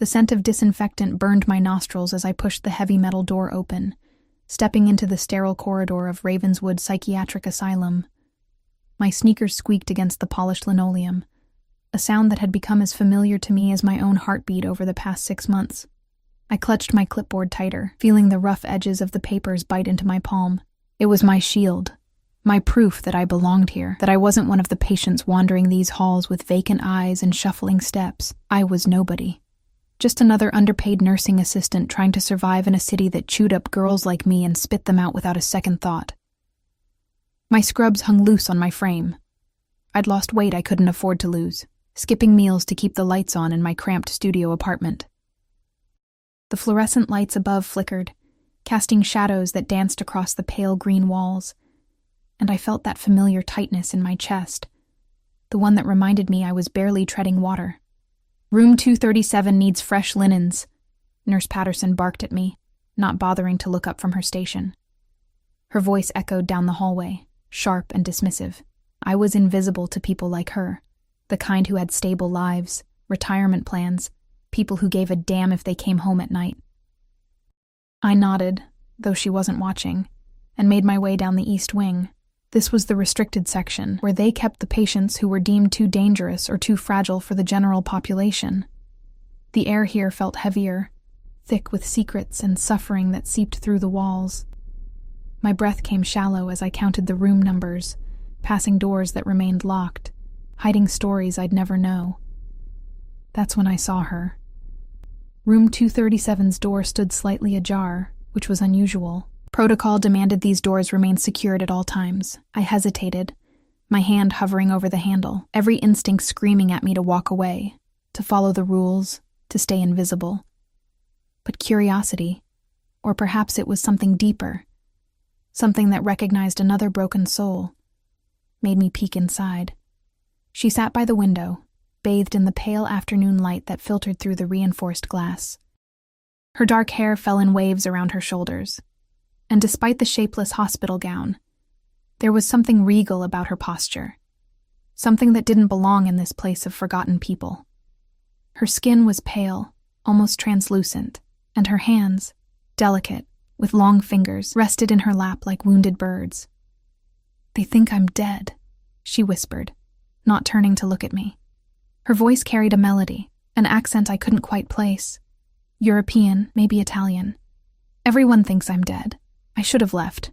The scent of disinfectant burned my nostrils as I pushed the heavy metal door open, stepping into the sterile corridor of Ravenswood Psychiatric Asylum. My sneakers squeaked against the polished linoleum, a sound that had become as familiar to me as my own heartbeat over the past 6 months. I clutched my clipboard tighter, feeling the rough edges of the papers bite into my palm. It was my shield, my proof that I belonged here, that I wasn't one of the patients wandering these halls with vacant eyes and shuffling steps. I was nobody. Just another underpaid nursing assistant trying to survive in a city that chewed up girls like me and spit them out without a second thought. My scrubs hung loose on my frame. I'd lost weight I couldn't afford to lose, skipping meals to keep the lights on in my cramped studio apartment. The fluorescent lights above flickered, casting shadows that danced across the pale green walls, and I felt that familiar tightness in my chest, the one that reminded me I was barely treading water. "Room 237 needs fresh linens," Nurse Patterson barked at me, not bothering to look up from her station. Her voice echoed down the hallway, sharp and dismissive. I was invisible to people like her, the kind who had stable lives, retirement plans, people who gave a damn if they came home at night. I nodded, though she wasn't watching, and made my way down the east wing. This was the restricted section, where they kept the patients who were deemed too dangerous or too fragile for the general population. The air here felt heavier, thick with secrets and suffering that seeped through the walls. My breath came shallow as I counted the room numbers, passing doors that remained locked, hiding stories I'd never know. That's when I saw her. Room 237's door stood slightly ajar, which was unusual. Protocol demanded these doors remain secured at all times. I hesitated, my hand hovering over the handle, every instinct screaming at me to walk away, to follow the rules, to stay invisible. But curiosity, or perhaps it was something deeper, something that recognized another broken soul, made me peek inside. She sat by the window, bathed in the pale afternoon light that filtered through the reinforced glass. Her dark hair fell in waves around her shoulders, and despite the shapeless hospital gown, there was something regal about her posture, something that didn't belong in this place of forgotten people. Her skin was pale, almost translucent, and her hands, delicate, with long fingers, rested in her lap like wounded birds. "They think I'm dead," she whispered, not turning to look at me. Her voice carried a melody, an accent I couldn't quite place. European, maybe Italian. "Everyone thinks I'm dead. I should have left,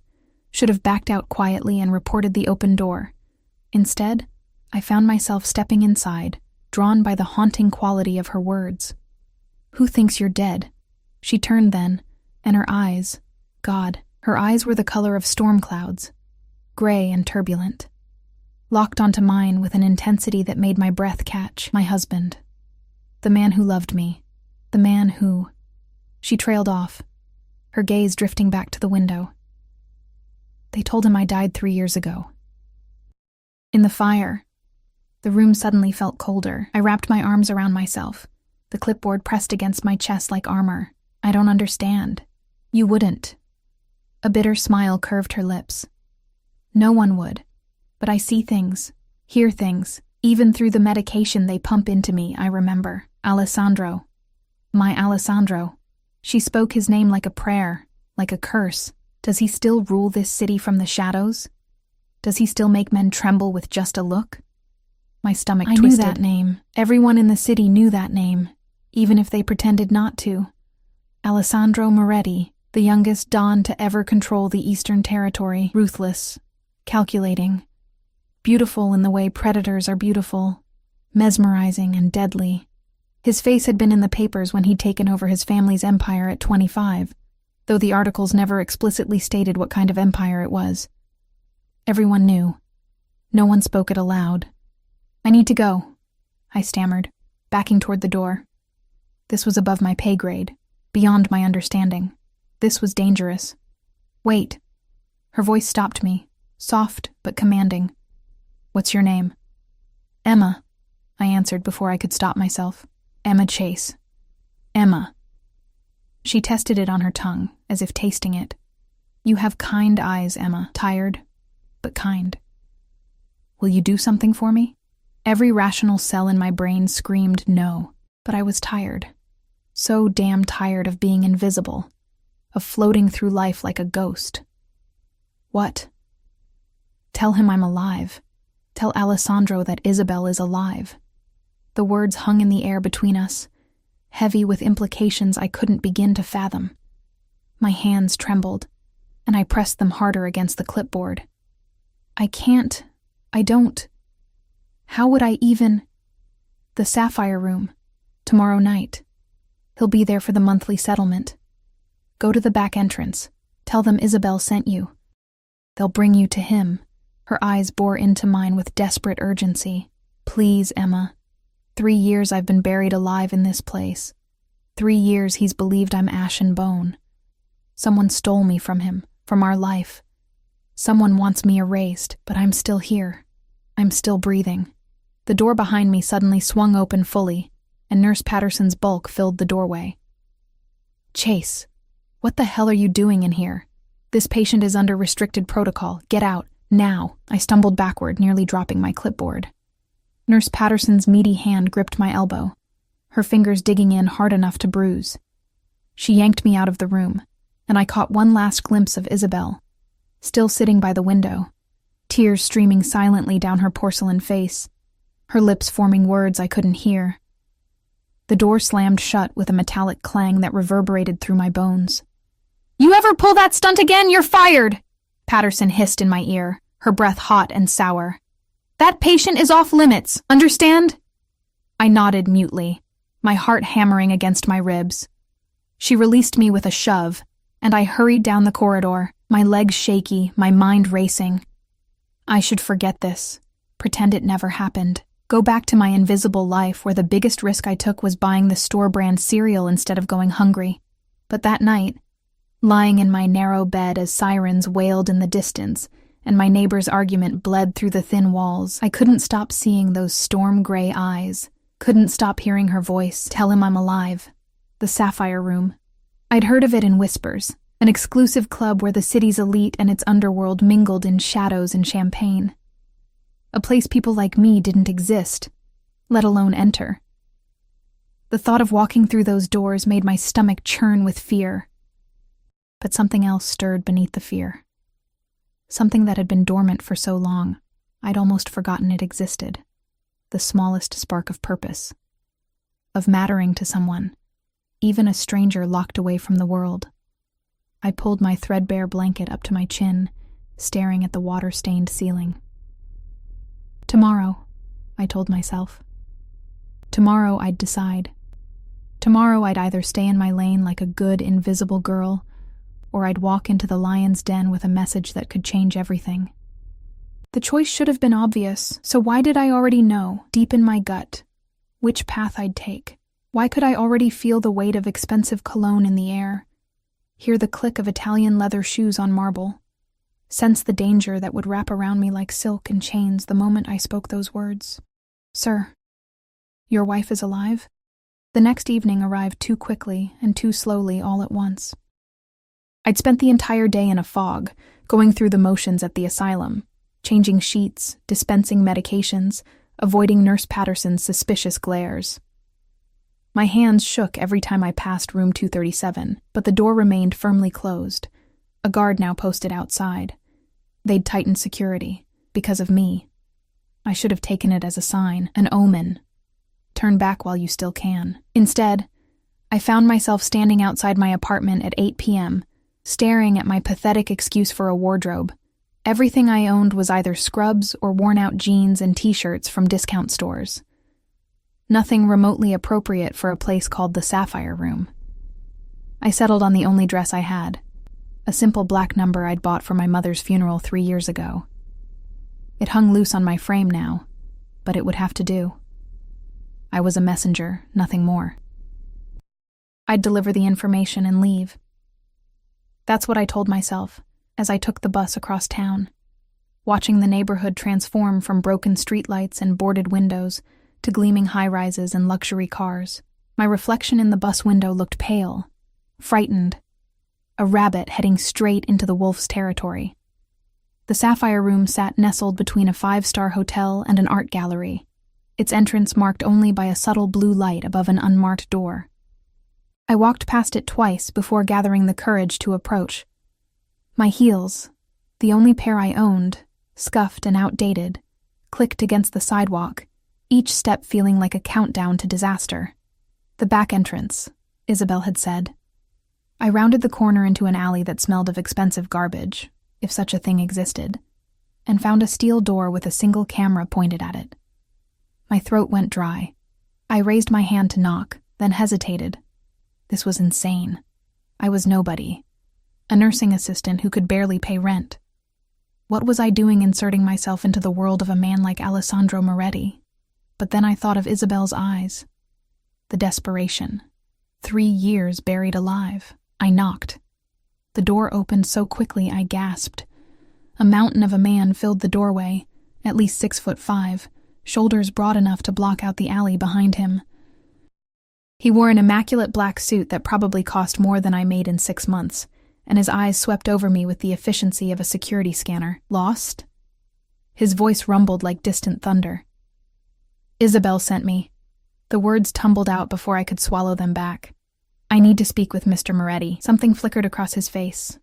should have backed out quietly and reported the open door. Instead, I found myself stepping inside, drawn by the haunting quality of her words. Who thinks you're dead?" She turned then, and her eyes, God, her eyes were the color of storm clouds, gray and turbulent, locked onto mine with an intensity that made my breath catch. My husband. The man who loved me. The man who... She trailed off, her gaze drifting back to the window. "They told him I died 3 years ago." In the fire, the room suddenly felt colder. I wrapped my arms around myself, the clipboard pressed against my chest like armor. "I don't understand." "You wouldn't." A bitter smile curved her lips. "No one would. But I see things, hear things, even through the medication they pump into me. I remember. Alessandro. My Alessandro. She spoke his name like a prayer, like a curse. Does he still rule this city from the shadows? Does he still make men tremble with just a look?" My stomach twisted. I knew that name. Everyone in the city knew that name, even if they pretended not to. Alessandro Moretti, the youngest Don to ever control the Eastern Territory. Ruthless, calculating, beautiful in the way predators are beautiful, mesmerizing and deadly. His face had been in the papers when he'd taken over his family's empire at 25, though the articles never explicitly stated what kind of empire it was. Everyone knew. No one spoke it aloud. "I need to go," I stammered, backing toward the door. This was above my pay grade, beyond my understanding. This was dangerous. "Wait." Her voice stopped me, soft but commanding. "What's your name?" "Emma," I answered before I could stop myself. "Emma Chase." "Emma." She tested it on her tongue, as if tasting it. "You have kind eyes, Emma. Tired, but kind. Will you do something for me?" Every rational cell in my brain screamed no, but I was tired. So damn tired of being invisible, of floating through life like a ghost. What? Tell him I'm alive. Tell Alessandro that Isabel is alive. The words hung in the air between us, heavy with implications I couldn't begin to fathom. My hands trembled, and I pressed them harder against the clipboard. I don't. How would I even? The Sapphire Room, tomorrow night. He'll be there for the monthly settlement. Go to the back entrance. Tell them Isabel sent you. They'll bring you to him. Her eyes bore into mine with desperate urgency. Please, Emma. 3 years I've been buried alive in this place. 3 years he's believed I'm ash and bone. Someone stole me from him, from our life. Someone wants me erased, but I'm still here. I'm still breathing. The door behind me suddenly swung open fully, and Nurse Patterson's bulk filled the doorway. Chase, what the hell are you doing in here? This patient is under restricted protocol. Get out, now. I stumbled backward, nearly dropping my clipboard. Nurse Patterson's meaty hand gripped my elbow, her fingers digging in hard enough to bruise. She yanked me out of the room, and I caught one last glimpse of Isabel, still sitting by the window, tears streaming silently down her porcelain face, her lips forming words I couldn't hear. The door slammed shut with a metallic clang that reverberated through my bones. You ever pull that stunt again, you're fired! Patterson hissed in my ear, her breath hot and sour. That patient is off limits, understand? I nodded mutely, my heart hammering against my ribs. She released me with a shove, and I hurried down the corridor, my legs shaky, my mind racing. I should forget this, pretend it never happened, go back to my invisible life where the biggest risk I took was buying the store-brand cereal instead of going hungry. But that night, lying in my narrow bed as sirens wailed in the distance, and my neighbor's argument bled through the thin walls, I couldn't stop seeing those storm-gray eyes, couldn't stop hearing her voice, tell him I'm alive. The Sapphire Room. I'd heard of it in whispers, an exclusive club where the city's elite and its underworld mingled in shadows and champagne. A place people like me didn't exist, let alone enter. The thought of walking through those doors made my stomach churn with fear. But something else stirred beneath the fear. Something that had been dormant for so long, I'd almost forgotten it existed. The smallest spark of purpose. Of mattering to someone, even a stranger locked away from the world. I pulled my threadbare blanket up to my chin, staring at the water-stained ceiling. Tomorrow, I told myself. Tomorrow I'd decide. Tomorrow I'd either stay in my lane like a good, invisible girl, or I'd walk into the lion's den with a message that could change everything. The choice should have been obvious, so why did I already know, deep in my gut, which path I'd take? Why could I already feel the weight of expensive cologne in the air, hear the click of Italian leather shoes on marble, sense the danger that would wrap around me like silk and chains the moment I spoke those words? Sir, your wife is alive? The next evening arrived too quickly and too slowly all at once. I'd spent the entire day in a fog, going through the motions at the asylum, changing sheets, dispensing medications, avoiding Nurse Patterson's suspicious glares. My hands shook every time I passed room 237, but the door remained firmly closed. A guard now posted outside. They'd tightened security, because of me. I should have taken it as a sign, an omen. Turn back while you still can. Instead, I found myself standing outside my apartment at 8 p.m., staring at my pathetic excuse for a wardrobe. Everything I owned was either scrubs or worn-out jeans and t-shirts from discount stores. Nothing remotely appropriate for a place called the Sapphire Room. I settled on the only dress I had, a simple black number I'd bought for my mother's funeral 3 years ago. It hung loose on my frame now, but it would have to do. I was a messenger, nothing more. I'd deliver the information and leave. That's what I told myself as I took the bus across town, watching the neighborhood transform from broken streetlights and boarded windows to gleaming high-rises and luxury cars. My reflection in the bus window looked pale, frightened, a rabbit heading straight into the wolf's territory. The Sapphire Room sat nestled between a 5-star hotel and an art gallery, its entrance marked only by a subtle blue light above an unmarked door. I walked past it twice before gathering the courage to approach. My heels, the only pair I owned, scuffed and outdated, clicked against the sidewalk, each step feeling like a countdown to disaster. The back entrance, Isabel had said. I rounded the corner into an alley that smelled of expensive garbage, if such a thing existed, and found a steel door with a single camera pointed at it. My throat went dry. I raised my hand to knock, then hesitated. This was insane. I was nobody. A nursing assistant who could barely pay rent. What was I doing inserting myself into the world of a man like Alessandro Moretti? But then I thought of Isabel's eyes. The desperation. 3 years buried alive. I knocked. The door opened so quickly I gasped. A mountain of a man filled the doorway, at least 6'5", shoulders broad enough to block out the alley behind him. He wore an immaculate black suit that probably cost more than I made in 6 months, and his eyes swept over me with the efficiency of a security scanner. Lost? His voice rumbled like distant thunder. Isabel sent me. The words tumbled out before I could swallow them back. I need to speak with Mr. Moretti. Something flickered across his face.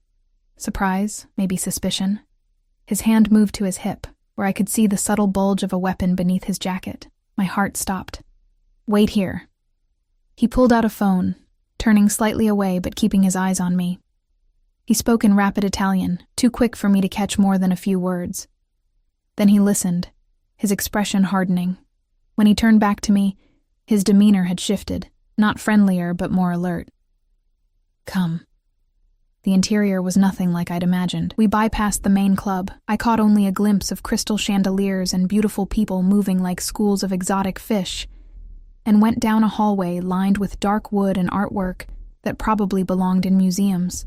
Surprise, maybe suspicion. His hand moved to his hip, where I could see the subtle bulge of a weapon beneath his jacket. My heart stopped. Wait here. He pulled out a phone, turning slightly away but keeping his eyes on me. He spoke in rapid Italian, too quick for me to catch more than a few words. Then he listened, his expression hardening. When he turned back to me, his demeanor had shifted, not friendlier but more alert. Come. The interior was nothing like I'd imagined. We bypassed the main club. I caught only a glimpse of crystal chandeliers and beautiful people moving like schools of exotic fish, and went down a hallway lined with dark wood and artwork that probably belonged in museums.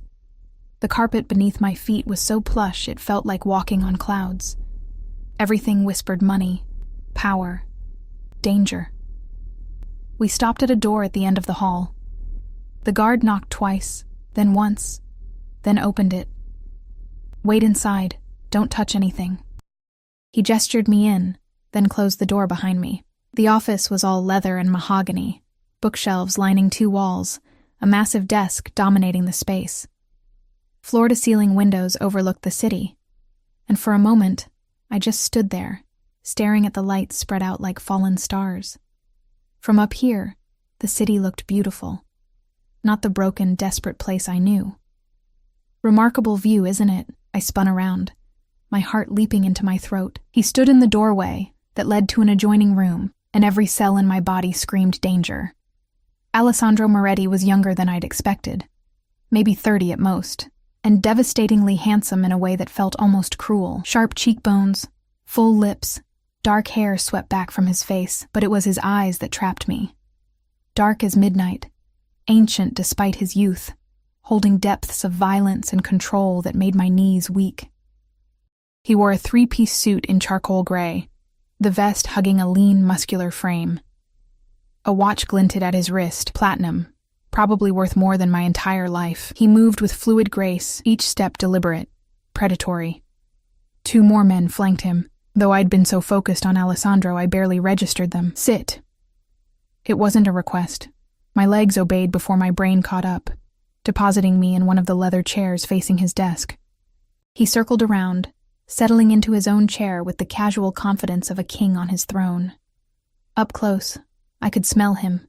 The carpet beneath my feet was so plush it felt like walking on clouds. Everything whispered money, power, danger. We stopped at a door at the end of the hall. The guard knocked twice, then once, then opened it. Wait inside, don't touch anything. He gestured me in, then closed the door behind me. The office was all leather and mahogany, bookshelves lining 2 walls, a massive desk dominating the space. Floor-to-ceiling windows overlooked the city, and for a moment, I just stood there, staring at the lights spread out like fallen stars. From up here, the city looked beautiful, not the broken, desperate place I knew. Remarkable view, isn't it? I spun around, my heart leaping into my throat. He stood in the doorway that led to an adjoining room, and every cell in my body screamed danger. Alessandro Moretti was younger than I'd expected, maybe 30 at most, and devastatingly handsome in a way that felt almost cruel. Sharp cheekbones, full lips, dark hair swept back from his face, but it was his eyes that trapped me. Dark as midnight, ancient despite his youth, holding depths of violence and control that made my knees weak. He wore a 3-piece suit in charcoal gray, the vest hugging a lean, muscular frame. A watch glinted at his wrist, platinum, probably worth more than my entire life. He moved with fluid grace, each step deliberate, predatory. 2 more men flanked him. Though I'd been so focused on Alessandro, I barely registered them. Sit. It wasn't a request. My legs obeyed before my brain caught up, depositing me in one of the leather chairs facing his desk. He circled around, settling into his own chair with the casual confidence of a king on his throne. Up close, I could smell him.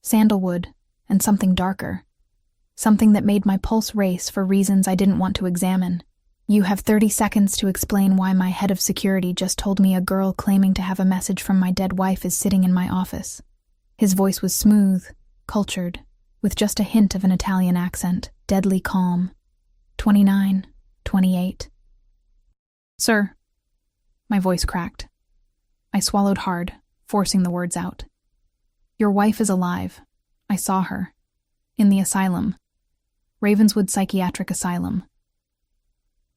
Sandalwood, and something darker. Something that made my pulse race for reasons I didn't want to examine. You have 30 seconds to explain why my head of security just told me a girl claiming to have a message from my dead wife is sitting in my office. His voice was smooth, cultured, with just a hint of an Italian accent, deadly calm. 29, 28. Sir. My voice cracked. I swallowed hard, forcing the words out. Your wife is alive. I saw her. In the asylum. Ravenswood Psychiatric Asylum.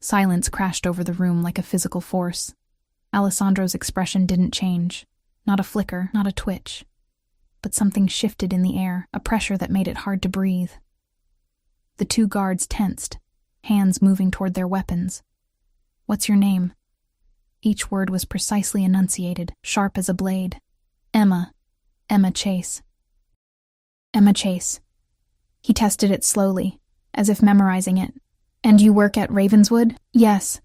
Silence crashed over the room like a physical force. Alessandro's expression didn't change. Not a flicker, not a twitch. But something shifted in the air, a pressure that made it hard to breathe. The 2 guards tensed, hands moving toward their weapons. What's your name? Each word was precisely enunciated, sharp as a blade. Emma. Emma Chase. Emma Chase. He tested it slowly, as if memorizing it. And you work at Ravenswood? Yes.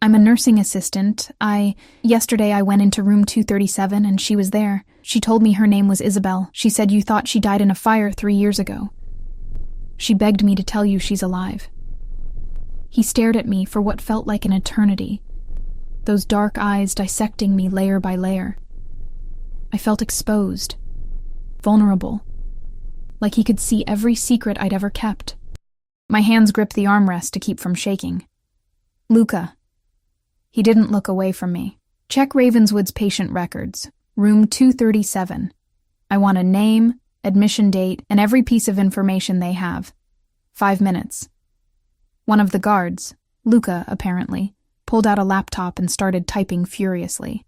I'm a nursing assistant. Yesterday I went into room 237 and she was there. She told me her name was Isabel. She said you thought she died in a fire 3 years ago. She begged me to tell you she's alive. He stared at me for what felt like an eternity, those dark eyes dissecting me layer by layer. I felt exposed, vulnerable, like he could see every secret I'd ever kept. My hands gripped the armrest to keep from shaking. Luca. He didn't look away from me. Check Ravenswood's patient records. Room 237. I want a name, admission date, and every piece of information they have. 5 minutes. One of the guards, Luca apparently, pulled out a laptop and started typing furiously.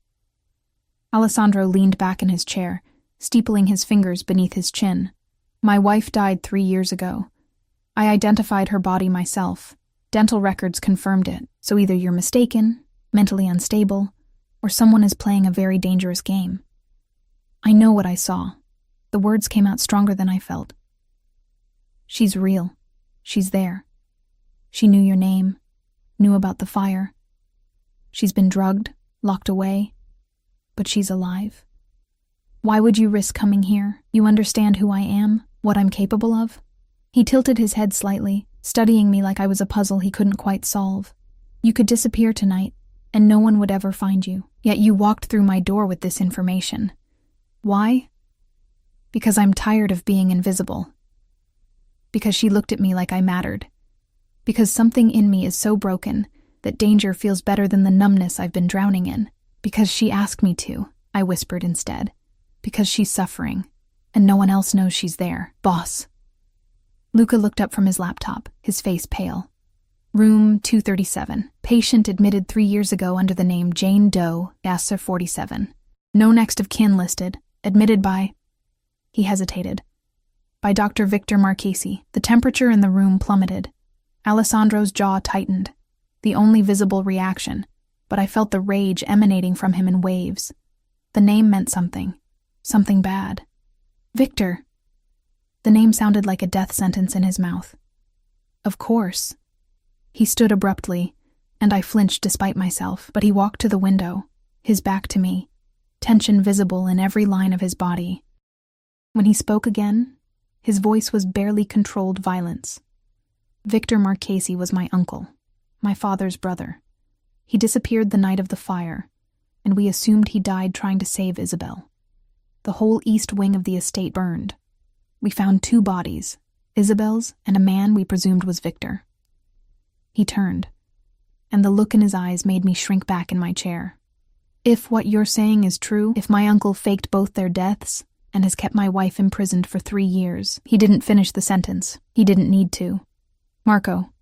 Alessandro leaned back in his chair, steepling his fingers beneath his chin. My wife died 3 years ago. I identified her body myself. Dental records confirmed it, so either you're mistaken, mentally unstable, or someone is playing a very dangerous game. I know what I saw. The words came out stronger than I felt. She's real. She's there. She knew your name, knew about the fire. She's been drugged, locked away, but she's alive. Why would you risk coming here? You understand who I am, what I'm capable of? He tilted his head slightly, studying me like I was a puzzle he couldn't quite solve. You could disappear tonight, and no one would ever find you. Yet you walked through my door with this information. Why? Because I'm tired of being invisible. Because she looked at me like I mattered. Because something in me is so broken that danger feels better than the numbness I've been drowning in. Because she asked me to, I whispered instead. Because she's suffering, and no one else knows she's there. Boss. Luca looked up from his laptop, his face pale. Room 237. Patient admitted 3 years ago under the name Jane Doe, Assa 47. No next of kin listed. Admitted by... He hesitated. By Dr. Victor Marchesi. The temperature in the room plummeted. Alessandro's jaw tightened. The only visible reaction, but I felt the rage emanating from him in waves. The name meant something. Something bad. Victor. The name sounded like a death sentence in his mouth. Of course. He stood abruptly, and I flinched despite myself, but he walked to the window, his back to me, tension visible in every line of his body. When he spoke again, his voice was barely controlled violence. Victor Marchesi was my uncle, my father's brother. He disappeared the night of the fire, and we assumed he died trying to save Isabel. The whole east wing of the estate burned. We found 2 bodies, Isabel's and a man we presumed was Victor. He turned, and the look in his eyes made me shrink back in my chair. If what you're saying is true, if my uncle faked both their deaths and has kept my wife imprisoned for 3 years, he didn't finish the sentence. He didn't need to. Marco.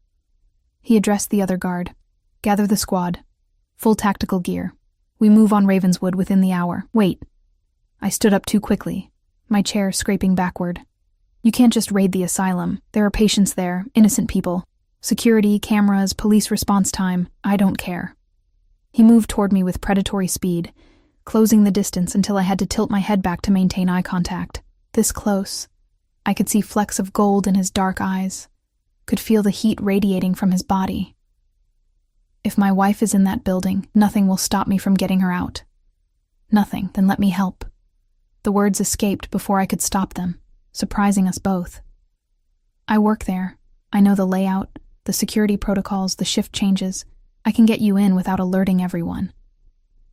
He addressed the other guard. Gather the squad. Full tactical gear. We move on Ravenswood within the hour. Wait. I stood up too quickly, my chair scraping backward. You can't just raid the asylum. There are patients there, innocent people. Security, cameras, police response time. I don't care. He moved toward me with predatory speed, closing the distance until I had to tilt my head back to maintain eye contact. This close, I could see flecks of gold in his dark eyes, could feel the heat radiating from his body. If my wife is in that building, nothing will stop me from getting her out. Nothing, then let me help. The words escaped before I could stop them, surprising us both. I work there. I know the layout, the security protocols, the shift changes. I can get you in without alerting everyone.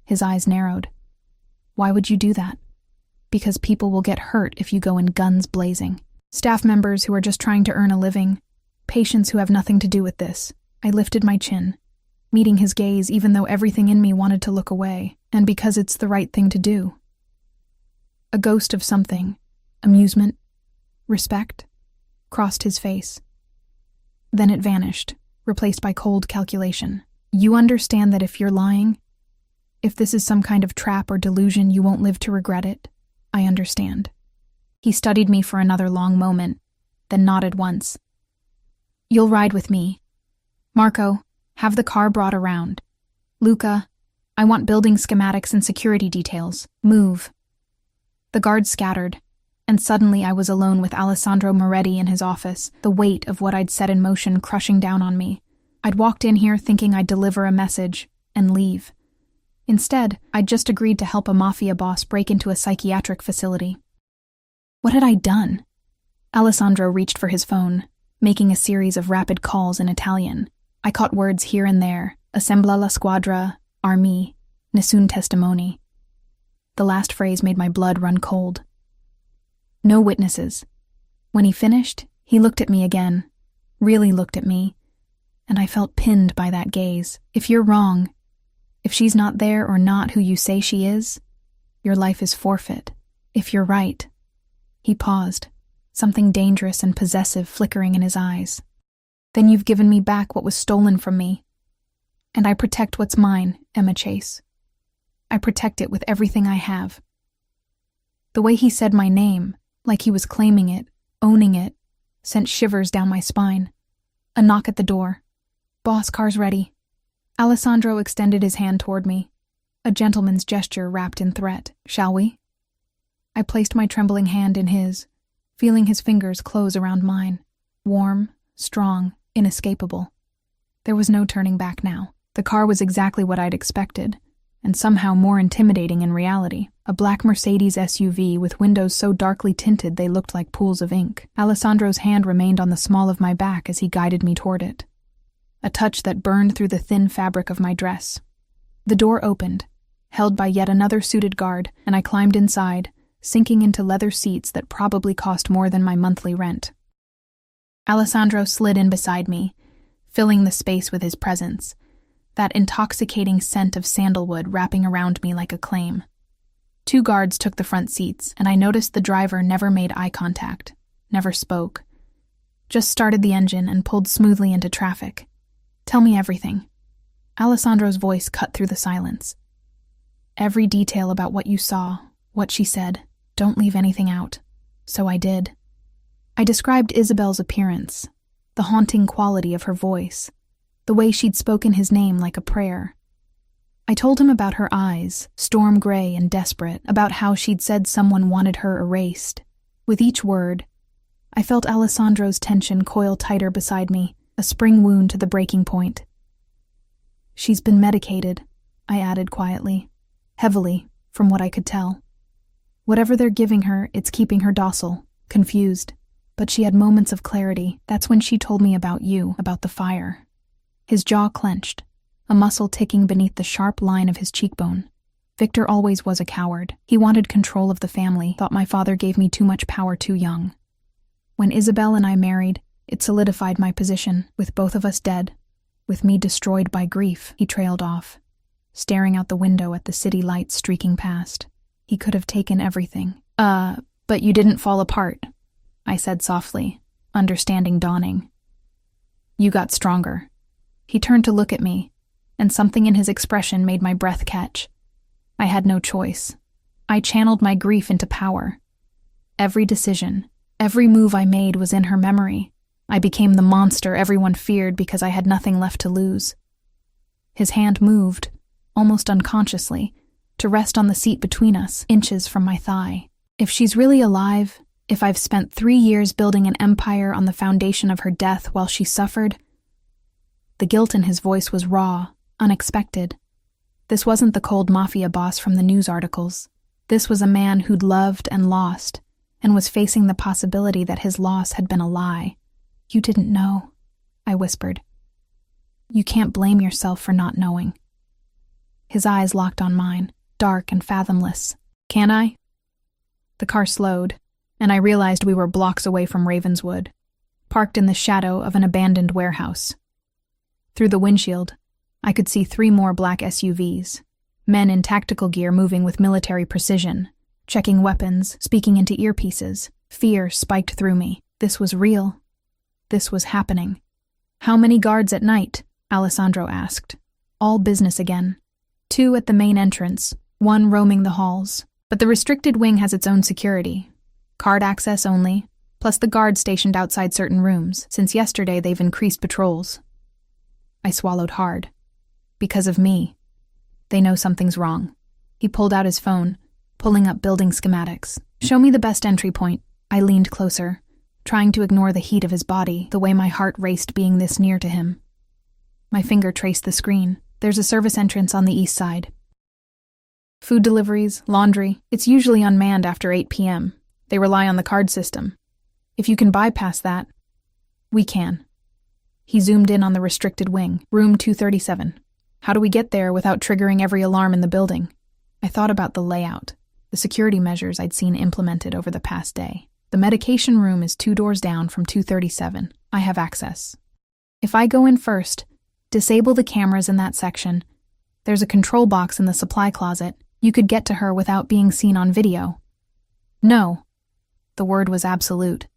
His eyes narrowed. Why would you do that? Because people will get hurt if you go in guns blazing. Staff members who are just trying to earn a living. Patients who have nothing to do with this. I lifted my chin, meeting his gaze even though everything in me wanted to look away, and because it's the right thing to do. A ghost of something, amusement, respect, crossed his face. Then it vanished, replaced by cold calculation. You understand that if you're lying, if this is some kind of trap or delusion, you won't live to regret it? I understand. He studied me for another long moment, then nodded once. You'll ride with me. Marco, have the car brought around. Luca, I want building schematics and security details. Move. The guards scattered, And suddenly I was alone with Alessandro Moretti in his office, the weight of what I'd set in motion crushing down on me. I'd walked in here thinking I'd deliver a message and leave. Instead, I'd just agreed to help a Mafia boss break into a psychiatric facility. What had I done? Alessandro reached for his phone, making a series of rapid calls in Italian. I caught words here and there: Assembla la squadra, armi, nessun testimoni. The last phrase made my blood run cold. No witnesses. When he finished, he looked at me again, really looked at me, and I felt pinned by that gaze. If you're wrong, if she's not there or not who you say she is, your life is forfeit. If you're right. He paused, something dangerous and possessive flickering in his eyes. Then you've given me back what was stolen from me. And I protect what's mine, Emma Chase. I protect it with everything I have. The way he said my name, like he was claiming it, owning it, sent shivers down my spine. A knock at the door. Boss, car's ready. Alessandro extended his hand toward me, a gentleman's gesture wrapped in threat. Shall we? I placed my trembling hand in his, feeling his fingers close around mine. Warm, strong, inescapable. There was no turning back now. The car was exactly what I'd expected, and somehow more intimidating in reality. A black Mercedes SUV with windows so darkly tinted they looked like pools of ink. Alessandro's hand remained on the small of my back as he guided me toward it. A touch that burned through the thin fabric of my dress. The door opened, held by yet another suited guard, and I climbed inside, sinking into leather seats that probably cost more than my monthly rent. Alessandro slid in beside me, filling the space with his presence, that intoxicating scent of sandalwood wrapping around me like a claim. 2 guards took the front seats, and I noticed the driver never made eye contact, never spoke, just started the engine and pulled smoothly into traffic. Tell me everything. Alessandro's voice cut through the silence. Every detail about what you saw, what she said. Don't leave anything out. So I did. I described Isabel's appearance, the haunting quality of her voice, the way she'd spoken his name like a prayer. I told him about her eyes, storm gray and desperate, about how she'd said someone wanted her erased. With each word, I felt Alessandro's tension coil tighter beside me, a spring wound to the breaking point. She's been medicated, I added quietly, heavily, from what I could tell. Whatever they're giving her, it's keeping her docile, confused. But she had moments of clarity. That's when she told me about you, about the fire. His jaw clenched, a muscle ticking beneath the sharp line of his cheekbone. Victor always was a coward. He wanted control of the family, thought my father gave me too much power too young. When Isabel and I married, it solidified my position, with both of us dead, with me destroyed by grief. He trailed off, staring out the window at the city lights streaking past. He could have taken everything. But you didn't fall apart, I said softly, understanding dawning. You got stronger. He turned to look at me, and something in his expression made my breath catch. I had no choice. I channeled my grief into power. Every decision, every move I made was in her memory. I became the monster everyone feared because I had nothing left to lose. His hand moved, almost unconsciously, to rest on the seat between us, inches from my thigh. If she's really alive, if I've spent 3 years building an empire on the foundation of her death while she suffered. The guilt in his voice was raw, unexpected. This wasn't the cold Mafia boss from the news articles. This was a man who'd loved and lost, and was facing the possibility that his loss had been a lie. You didn't know, I whispered. You can't blame yourself for not knowing. His eyes locked on mine, dark and fathomless. Can I? The car slowed, and I realized we were blocks away from Ravenswood, parked in the shadow of an abandoned warehouse. Through the windshield, I could see 3 more black SUVs, men in tactical gear moving with military precision, checking weapons, speaking into earpieces. Fear spiked through me. This was real. This was happening. How many guards at night? Alessandro asked. All business again. 2 at the main entrance, 1 roaming the halls. But the restricted wing has its own security. Card access only, plus the guards stationed outside certain rooms. Since yesterday, they've increased patrols. I swallowed hard. Because of me. They know something's wrong. He pulled out his phone, pulling up building schematics. Show me the best entry point. I leaned closer, trying to ignore the heat of his body, the way my heart raced being this near to him. My finger traced the screen. There's a service entrance on the east side. Food deliveries, laundry, it's usually unmanned after 8 p.m. They rely on the card system. If you can bypass that, we can. He zoomed in on the restricted wing, room 237. How do we get there without triggering every alarm in the building? I thought about the layout, the security measures I'd seen implemented over the past day. The medication room is 2 doors down from 237. I have access. If I go in first, disable the cameras in that section. There's a control box in the supply closet. You could get to her without being seen on video. No. The word was absolute.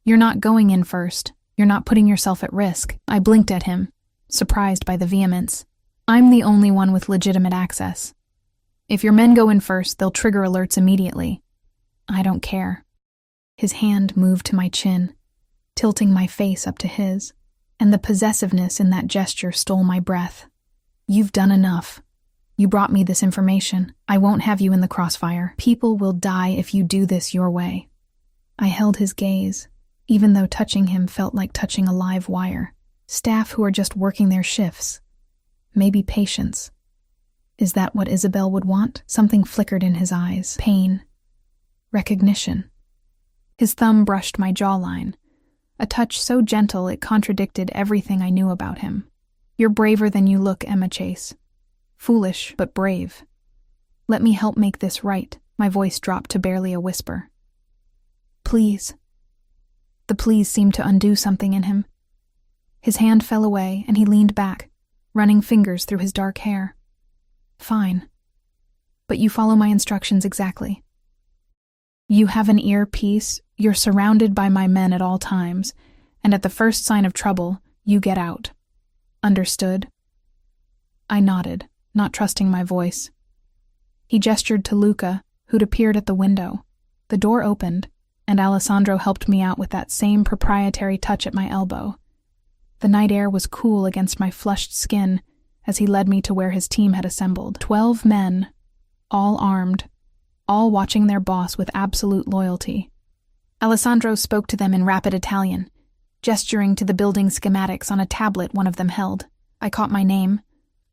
You're not going in first. You're not putting yourself at risk. I blinked at him, surprised by the vehemence. I'm the only one with legitimate access. If your men go in first, they'll trigger alerts immediately. I don't care. His hand moved to my chin, tilting my face up to his, and the possessiveness in that gesture stole my breath. You've done enough. You brought me this information. I won't have you in the crossfire. People will die if you do this your way. I held his gaze, even though touching him felt like touching a live wire. Staff who are just working their shifts. Maybe patience. Is that what Isabel would want? Something flickered in his eyes. Pain. Recognition. His thumb brushed my jawline, a touch so gentle it contradicted everything I knew about him. You're braver than you look, Emma Chase. Foolish, but brave. Let me help make this right. My voice dropped to barely a whisper. Please. The please seemed to undo something in him. His hand fell away, and he leaned back, running fingers through his dark hair. Fine. But you follow my instructions exactly. You have an earpiece, you're surrounded by my men at all times, and at the first sign of trouble, you get out. Understood? I nodded, not trusting my voice. He gestured to Luca, who'd appeared at the window. The door opened, and Alessandro helped me out with that same proprietary touch at my elbow. The night air was cool against my flushed skin as he led me to where his team had assembled. 12 men, all armed, all watching their boss with absolute loyalty. Alessandro spoke to them in rapid Italian, gesturing to the building schematics on a tablet one of them held. I caught my name,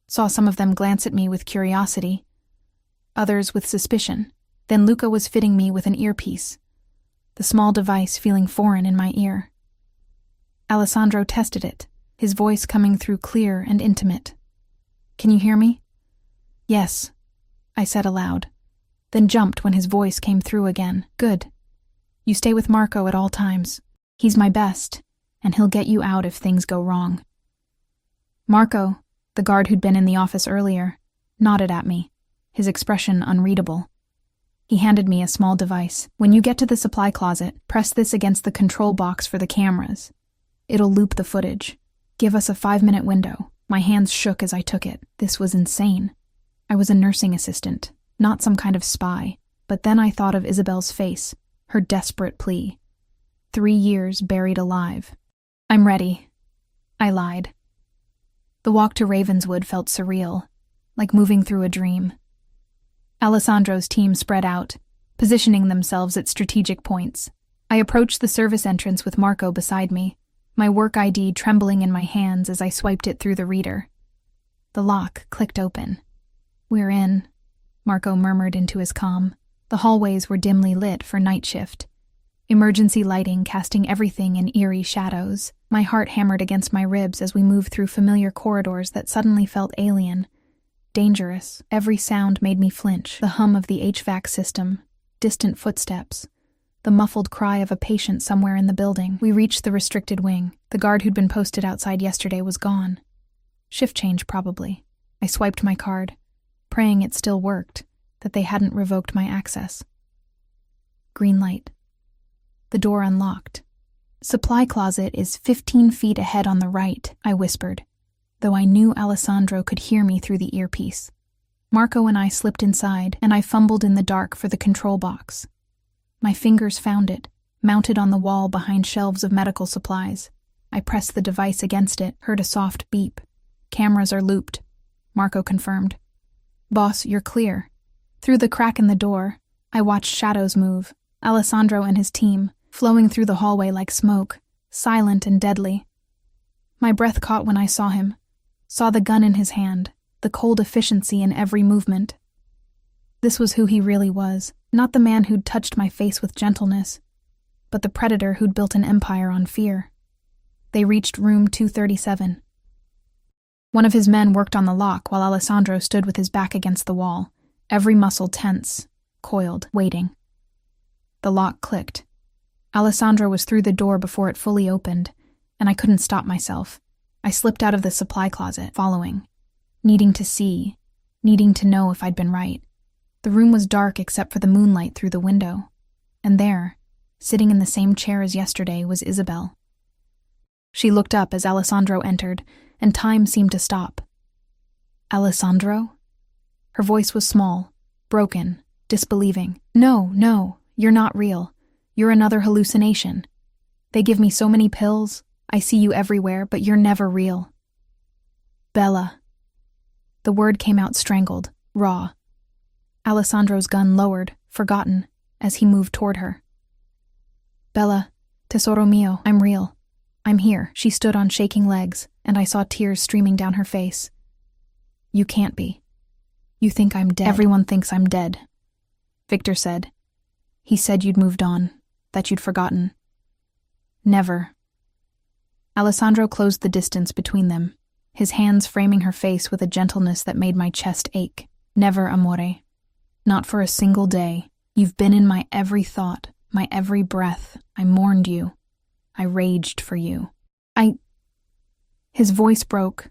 saw some of them glance at me with curiosity, others with suspicion. Then Luca was fitting me with an earpiece, the small device feeling foreign in my ear. Alessandro tested it, his voice coming through clear and intimate. Can you hear me? Yes, I said aloud, then jumped when his voice came through again. Good. You stay with Marco at all times. He's my best, and he'll get you out if things go wrong. Marco, the guard who'd been in the office earlier, nodded at me, his expression unreadable. He handed me a small device. When you get to the supply closet, press this against the control box for the cameras. It'll loop the footage. Give us a 5-minute window. My hands shook as I took it. This was insane. I was a nursing assistant, not some kind of spy. But then I thought of Isabel's face, her desperate plea. 3 years buried alive. I'm ready. I lied. The walk to Ravenswood felt surreal, like moving through a dream. Alessandro's team spread out, positioning themselves at strategic points. I approached the service entrance with Marco beside me, my work ID trembling in my hands as I swiped it through the reader. The lock clicked open. We're in, Marco murmured into his comm. The hallways were dimly lit for night shift, emergency lighting casting everything in eerie shadows. My heart hammered against my ribs as we moved through familiar corridors that suddenly felt alien, dangerous. Every sound made me flinch. The hum of the HVAC system, distant footsteps, the muffled cry of a patient somewhere in the building. We reached the restricted wing. The guard who'd been posted outside yesterday was gone. Shift change, probably. I swiped my card, praying it still worked, that they hadn't revoked my access. Green light. The door unlocked. Supply closet is 15 feet ahead on the right, I whispered, though I knew Alessandro could hear me through the earpiece. Marco and I slipped inside, and I fumbled in the dark for the control box. My fingers found it, mounted on the wall behind shelves of medical supplies. I pressed the device against it, heard a soft beep. Cameras are looped, Marco confirmed. Boss, you're clear. Through the crack in the door, I watched shadows move, Alessandro and his team, flowing through the hallway like smoke, silent and deadly. My breath caught when I saw him, saw the gun in his hand, the cold efficiency in every movement. This was who he really was, not the man who'd touched my face with gentleness, but the predator who'd built an empire on fear. They reached room 237. One of his men worked on the lock while Alessandro stood with his back against the wall, every muscle tense, coiled, waiting. The lock clicked. Alessandro was through the door before it fully opened, and I couldn't stop myself. I slipped out of the supply closet, following, needing to see, needing to know if I'd been right. The room was dark except for the moonlight through the window, and there, sitting in the same chair as yesterday, was Isabel. She looked up as Alessandro entered, and time seemed to stop. "Alessandro?" Her voice was small, broken, disbelieving. No, you're not real. You're another hallucination. They give me so many pills, I see you everywhere, but you're never real." "Bella." The word came out strangled, raw. Alessandro's gun lowered, forgotten, as he moved toward her. "Bella, tesoro mio, I'm real. I'm here." She stood on shaking legs, and I saw tears streaming down her face. "You can't be. You think I'm dead." "Everyone thinks I'm dead," Victor said. "He said you'd moved on, that you'd forgotten." "Never." Alessandro closed the distance between them, his hands framing her face with a gentleness that made my chest ache. "Never, amore. Not for a single day. You've been in my every thought, my every breath. I mourned you. I raged for you. His voice broke,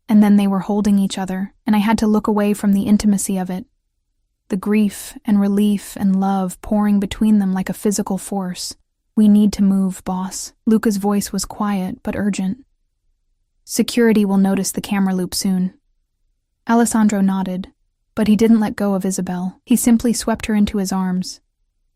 and then they were holding each other, and I had to look away from the intimacy of it. The grief and relief and love pouring between them like a physical force. "We need to move, boss." Luca's voice was quiet but urgent. "Security will notice the camera loop soon." Alessandro nodded, but he didn't let go of Isabel. He simply swept her into his arms,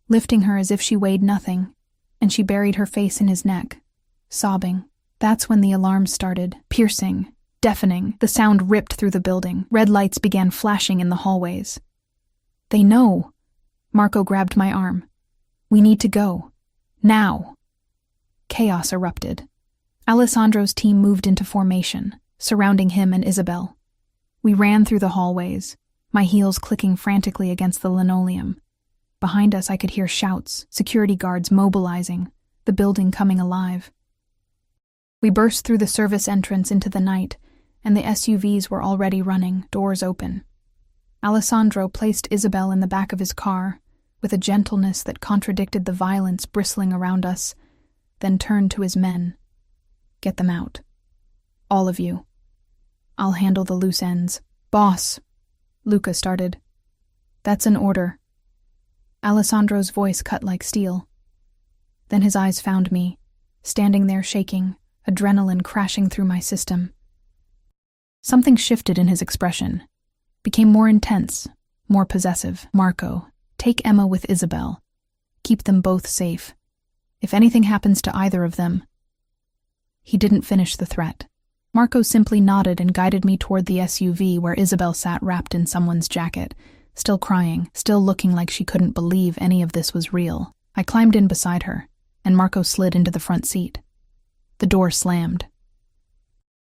lifting her as if she weighed nothing, and she buried her face in his neck, sobbing. That's when the alarm started, piercing, deafening. The sound ripped through the building. Red lights began flashing in the hallways. "They know." Marco grabbed my arm. "We need to go. Now." Chaos erupted. Alessandro's team moved into formation, surrounding him and Isabel. We ran through the hallways, my heels clicking frantically against the linoleum. Behind us I could hear shouts, security guards mobilizing, the building coming alive. We burst through the service entrance into the night, and the SUVs were already running, doors open. Alessandro placed Isabel in the back of his car, with a gentleness that contradicted the violence bristling around us, then turned to his men. "Get them out. All of you. I'll handle the loose ends." "Boss," Luca started. "That's an order." Alessandro's voice cut like steel. Then his eyes found me, standing there shaking, adrenaline crashing through my system. Something shifted in his expression, became more intense, more possessive. "Marco, take Emma with Isabel. Keep them both safe. If anything happens to either of them..." He didn't finish the threat. Marco simply nodded and guided me toward the SUV where Isabel sat wrapped in someone's jacket, still crying, still looking like she couldn't believe any of this was real. I climbed in beside her, and Marco slid into the front seat. The door slammed.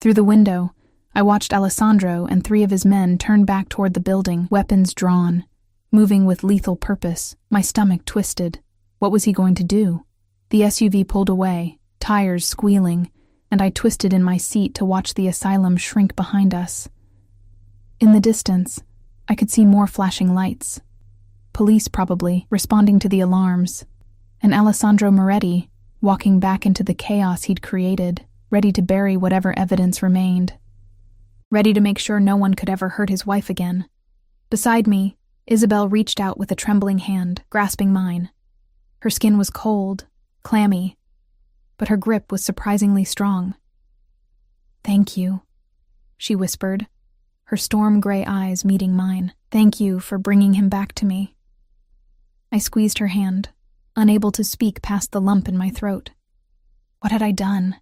Through the window, I watched Alessandro and 3 of his men turn back toward the building, weapons drawn, moving with lethal purpose. My stomach twisted. What was he going to do? The SUV pulled away, tires squealing, and I twisted in my seat to watch the asylum shrink behind us. In the distance, I could see more flashing lights. Police, probably, responding to the alarms, and Alessandro Moretti, walking back into the chaos he'd created, ready to bury whatever evidence remained. Ready to make sure no one could ever hurt his wife again. Beside me, Isabel reached out with a trembling hand, grasping mine. Her skin was cold, clammy, but her grip was surprisingly strong. "Thank you," she whispered, her storm-gray eyes meeting mine. "Thank you for bringing him back to me." I squeezed her hand, unable to speak past the lump in my throat. What had I done?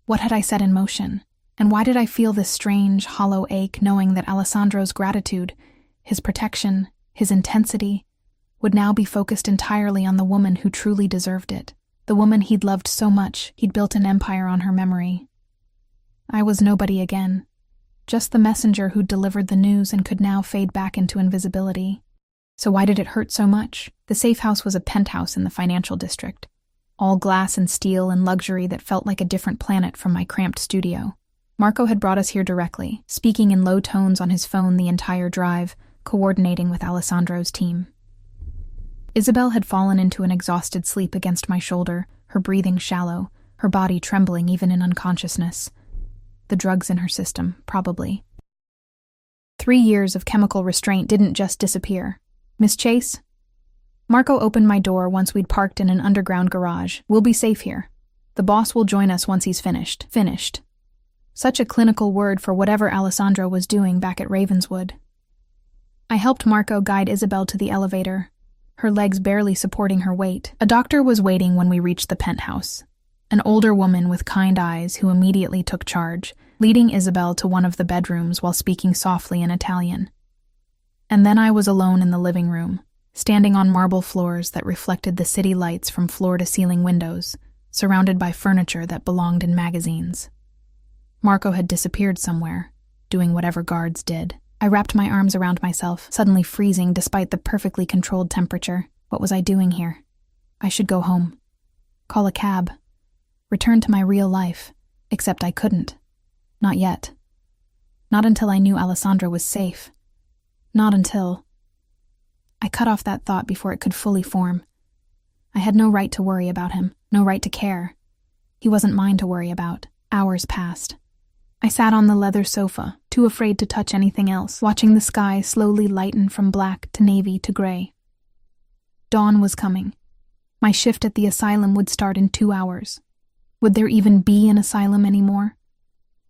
What had I set in motion? And why did I feel this strange, hollow ache knowing that Alessandro's gratitude, his protection, his intensity, would now be focused entirely on the woman who truly deserved it. The woman he'd loved so much, he'd built an empire on her memory. I was nobody again. Just the messenger who'd delivered the news and could now fade back into invisibility. So why did it hurt so much? The safe house was a penthouse in the financial district. All glass and steel and luxury that felt like a different planet from my cramped studio. Marco had brought us here directly, speaking in low tones on his phone the entire drive, coordinating with Alessandro's team. Isabel had fallen into an exhausted sleep against my shoulder, her breathing shallow, her body trembling even in unconsciousness. The drugs in her system, probably. 3 years of chemical restraint didn't just disappear. Miss Chase? Marco opened my door once we'd parked in an underground garage. We'll be safe here. The boss will join us once he's finished. Finished. Such a clinical word for whatever Alessandro was doing back at Ravenswood. I helped Marco guide Isabel to the elevator, her legs barely supporting her weight. A doctor was waiting when we reached the penthouse. An older woman with kind eyes who immediately took charge, leading Isabel to one of the bedrooms while speaking softly in Italian. And then I was alone in the living room, standing on marble floors that reflected the city lights from floor-to-ceiling windows, surrounded by furniture that belonged in magazines. Marco had disappeared somewhere, doing whatever guards did. I wrapped my arms around myself, suddenly freezing despite the perfectly controlled temperature. What was I doing here? I should go home. Call a cab. Return to my real life. Except I couldn't. Not yet. Not until I knew Alessandro was safe. Not until... I cut off that thought before it could fully form. I had no right to worry about him, no right to care. He wasn't mine to worry about. Hours passed. I sat on the leather sofa, too afraid to touch anything else, watching the sky slowly lighten from black to navy to gray. Dawn was coming. My shift at the asylum would start in 2 hours. Would there even be an asylum anymore?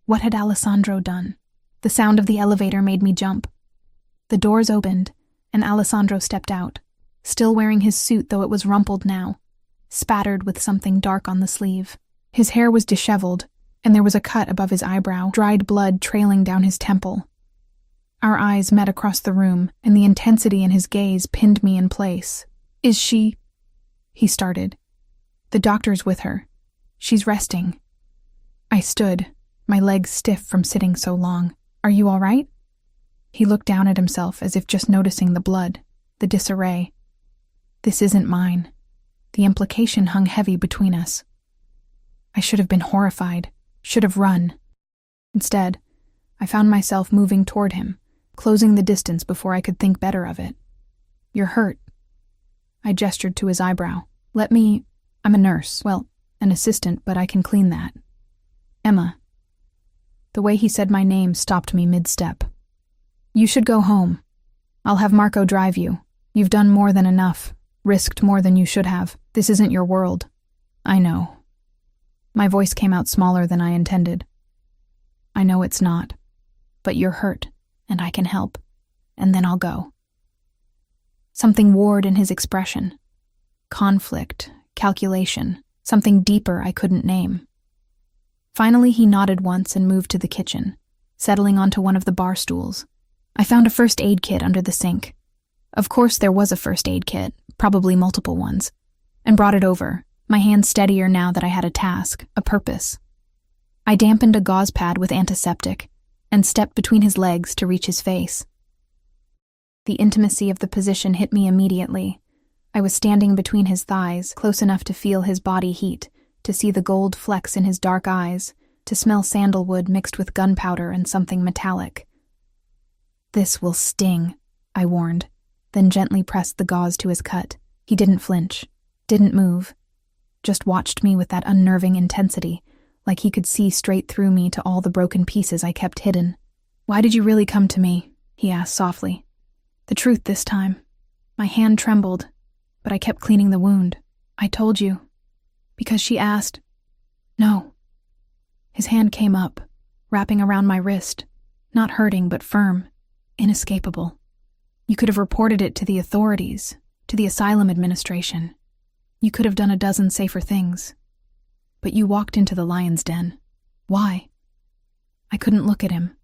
What had Alessandro done? The sound of the elevator made me jump. The doors opened, and Alessandro stepped out, still wearing his suit though it was rumpled now, spattered with something dark on the sleeve. His hair was disheveled, and there was a cut above his eyebrow, dried blood trailing down his temple. Our eyes met across the room, and the intensity in his gaze pinned me in place. "Is she—" he started. "The doctor's with her. She's resting." I stood, my legs stiff from sitting so long. "Are you all right?" He looked down at himself as if just noticing the blood, the disarray. This isn't mine. The implication hung heavy between us. I should have been horrified, should have run. Instead, I found myself moving toward him, closing the distance before I could think better of it. "You're hurt." I gestured to his eyebrow. I'm a nurse. Well, an assistant, but I can clean that. "Emma." The way he said my name stopped me mid-step. "You should go home. I'll have Marco drive you. You've done more than enough, risked more than you should have. This isn't your world." "I know." My voice came out smaller than I intended. "I know it's not. But you're hurt, and I can help. And then I'll go." Something warred in his expression. Conflict, calculation, something deeper I couldn't name. Finally, he nodded once and moved to the kitchen, settling onto one of the bar stools. I found a first aid kit under the sink. Of course there was a first aid kit, probably multiple ones, and brought it over, my hands steadier now that I had a task, a purpose. I dampened a gauze pad with antiseptic and stepped between his legs to reach his face. The intimacy of the position hit me immediately. I was standing between his thighs, close enough to feel his body heat, to see the gold flecks in his dark eyes, to smell sandalwood mixed with gunpowder and something metallic. "This will sting," I warned, then gently pressed the gauze to his cut. He didn't flinch, didn't move, just watched me with that unnerving intensity, like he could see straight through me to all the broken pieces I kept hidden. "Why did you really come to me?" he asked softly. "The truth this time." My hand trembled, but I kept cleaning the wound. "I told you." "Because she asked." "No." His hand came up, wrapping around my wrist, not hurting but firm, inescapable. "You could have reported it to the authorities, to the asylum administration. You could have done a dozen safer things. But you walked into the lion's den. Why?" I couldn't look at him.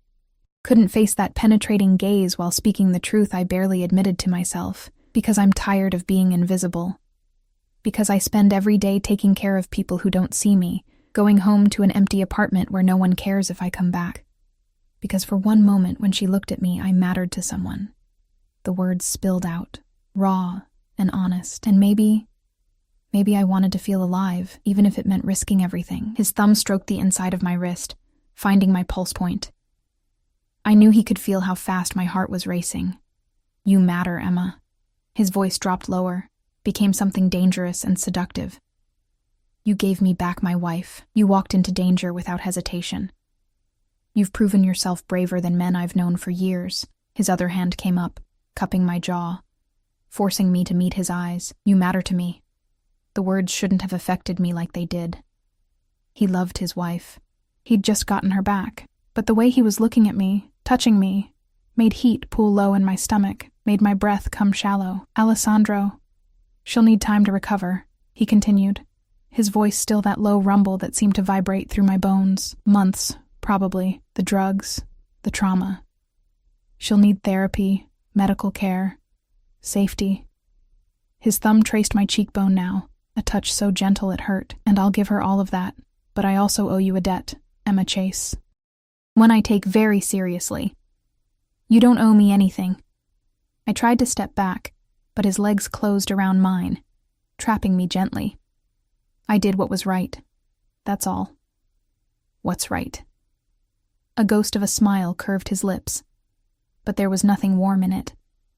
Couldn't face that penetrating gaze while speaking the truth I barely admitted to myself. Because I'm tired of being invisible. Because I spend every day taking care of people who don't see me, going home to an empty apartment where no one cares if I come back. Because for one moment when she looked at me, I mattered to someone. The words spilled out, raw and honest, and maybe I wanted to feel alive, even if it meant risking everything. His thumb stroked the inside of my wrist, finding my pulse point. I knew he could feel how fast my heart was racing. You matter, Emma. His voice dropped lower, became something dangerous and seductive. You gave me back my wife. You walked into danger without hesitation. You've proven yourself braver than men I've known for years. His other hand came up, cupping my jaw, forcing me to meet his eyes. You matter to me. The words shouldn't have affected me like they did. He loved his wife. He'd just gotten her back, but the way he was looking at me, touching me, made heat pool low in my stomach, made my breath come shallow. Alessandro, she'll need time to recover, he continued, his voice still that low rumble that seemed to vibrate through my bones. Months, probably. The drugs, the trauma. She'll need therapy, medical care, safety. His thumb traced my cheekbone now, a touch so gentle it hurt, and I'll give her all of that, but I also owe you a debt, Emma Chase. One I take very seriously. You don't owe me anything. I tried to step back, but his legs closed around mine, trapping me gently. I did what was right. That's all. What's right? A ghost of a smile curved his lips, but there was nothing warm in it.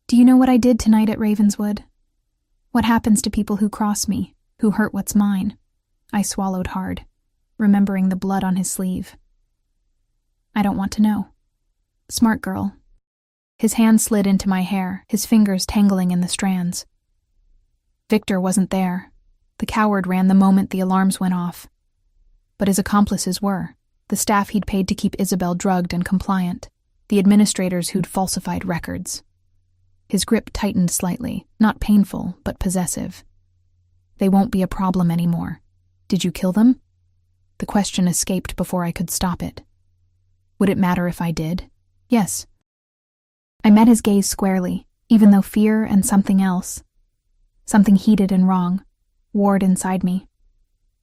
Do you know what I did tonight at Ravenswood? What happens to people who cross me, who hurt what's mine? I swallowed hard, remembering the blood on his sleeve. I don't want to know. Smart girl. His hand slid into my hair, his fingers tangling in the strands. Victor wasn't there. The coward ran the moment the alarms went off. But his accomplices were. The staff he'd paid to keep Isabel drugged and compliant. The administrators who'd falsified records. His grip tightened slightly, not painful, but possessive. They won't be a problem anymore. Did you kill them? The question escaped before I could stop it. Would it matter if I did? Yes. I met his gaze squarely, even though fear and something else, something heated and wrong, warred inside me.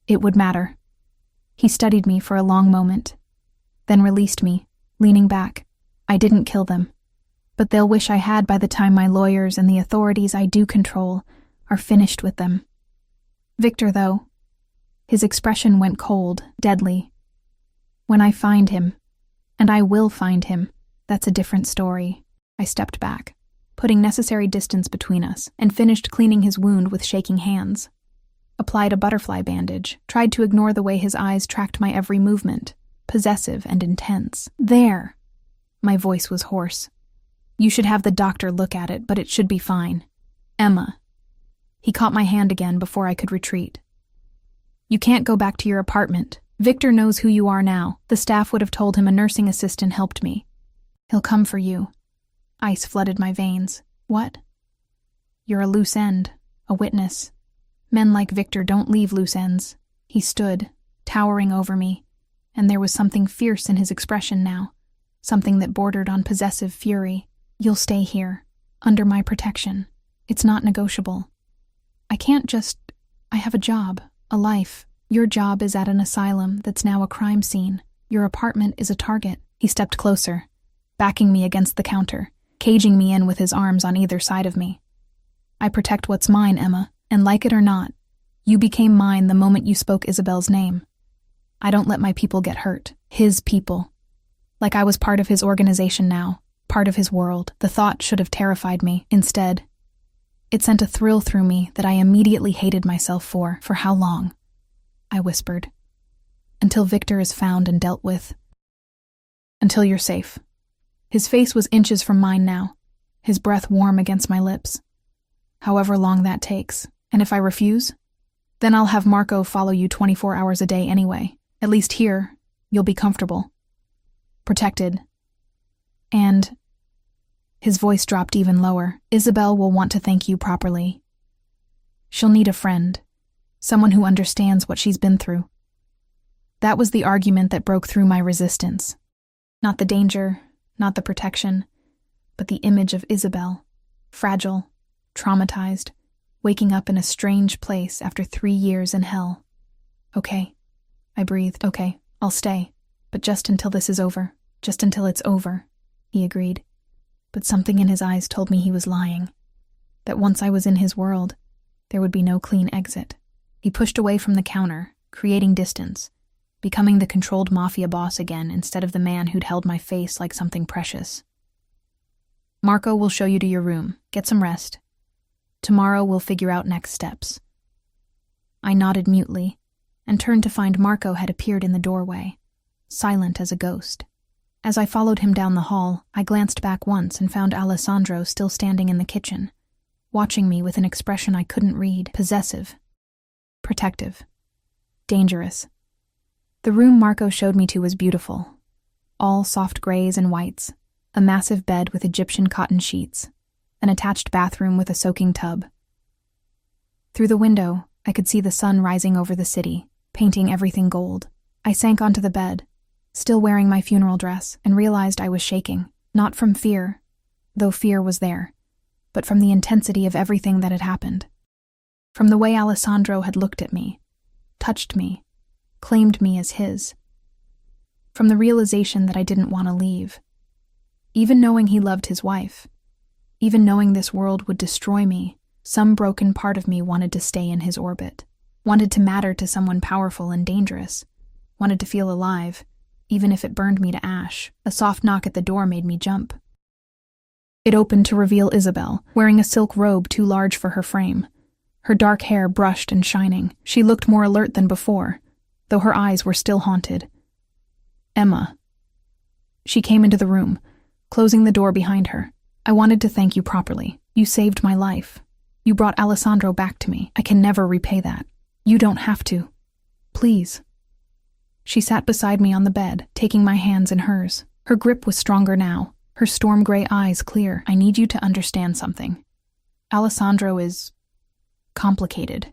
It would matter. He studied me for a long moment, then released me, leaning back. I didn't kill them, but they'll wish I had by the time my lawyers and the authorities I do control are finished with them. Victor, though, his expression went cold, deadly. When I find him, and I will find him, that's a different story. I stepped back, putting necessary distance between us, and finished cleaning his wound with shaking hands. Applied a butterfly bandage, tried to ignore the way his eyes tracked my every movement, possessive and intense. There! My voice was hoarse. You should have the doctor look at it, but it should be fine. Emma. He caught my hand again before I could retreat. You can't go back to your apartment. Victor knows who you are now. The staff would have told him a nursing assistant helped me. He'll come for you. Ice flooded my veins. What? You're a loose end, a witness. Men like Victor don't leave loose ends. He stood, towering over me, and there was something fierce in his expression now, something that bordered on possessive fury. You'll stay here, under my protection. It's not negotiable. I have a job, a life. Your job is at an asylum that's now a crime scene. Your apartment is a target. He stepped closer, backing me against the counter, caging me in with his arms on either side of me. I protect what's mine, Emma, and like it or not, you became mine the moment you spoke Isabel's name. I don't let my people get hurt. His people. Like I was part of his organization now, part of his world. The thought should have terrified me. Instead, it sent a thrill through me that I immediately hated myself for. For how long? I whispered. Until Victor is found and dealt with. Until you're safe. His face was inches from mine now, his breath warm against my lips. However long that takes, and if I refuse, then I'll have Marco follow you 24 hours a day anyway. At least here, you'll be comfortable. Protected. And his voice dropped even lower. Isabel will want to thank you properly. She'll need a friend, someone who understands what she's been through. That was the argument that broke through my resistance. Not the danger, not the protection, but the image of Isabel, fragile, traumatized, waking up in a strange place after 3 years in hell. "Okay," I breathed. "Okay, I'll stay. But just until this is over. Just until it's over," he agreed. But something in his eyes told me he was lying. That once I was in his world, there would be no clean exit. He pushed away from the counter, creating distance, becoming the controlled Mafia boss again instead of the man who'd held my face like something precious. "Marco will show you to your room. Get some rest. Tomorrow we'll figure out next steps." I nodded mutely and turned to find Marco had appeared in the doorway, silent as a ghost. As I followed him down the hall, I glanced back once and found Alessandro still standing in the kitchen, watching me with an expression I couldn't read. Possessive, protective, dangerous. The room Marco showed me to was beautiful. All soft grays and whites, a massive bed with Egyptian cotton sheets, an attached bathroom with a soaking tub. Through the window, I could see the sun rising over the city, painting everything gold. I sank onto the bed, still wearing my funeral dress, and realized I was shaking, not from fear, though fear was there, but from the intensity of everything that had happened. From the way Alessandro had looked at me, touched me, claimed me as his. From the realization that I didn't want to leave. Even knowing he loved his wife, even knowing this world would destroy me, some broken part of me wanted to stay in his orbit, wanted to matter to someone powerful and dangerous, wanted to feel alive, even if it burned me to ash. A soft knock at the door made me jump. It opened to reveal Isabel, wearing a silk robe too large for her frame. Her dark hair brushed and shining. She looked more alert than before, though her eyes were still haunted. "Emma." She came into the room, closing the door behind her. "I wanted to thank you properly. You saved my life. You brought Alessandro back to me. I can never repay that. You don't have to. Please." She sat beside me on the bed, taking my hands in hers. Her grip was stronger now, her storm gray eyes clear. "I need you to understand something. Alessandro is complicated.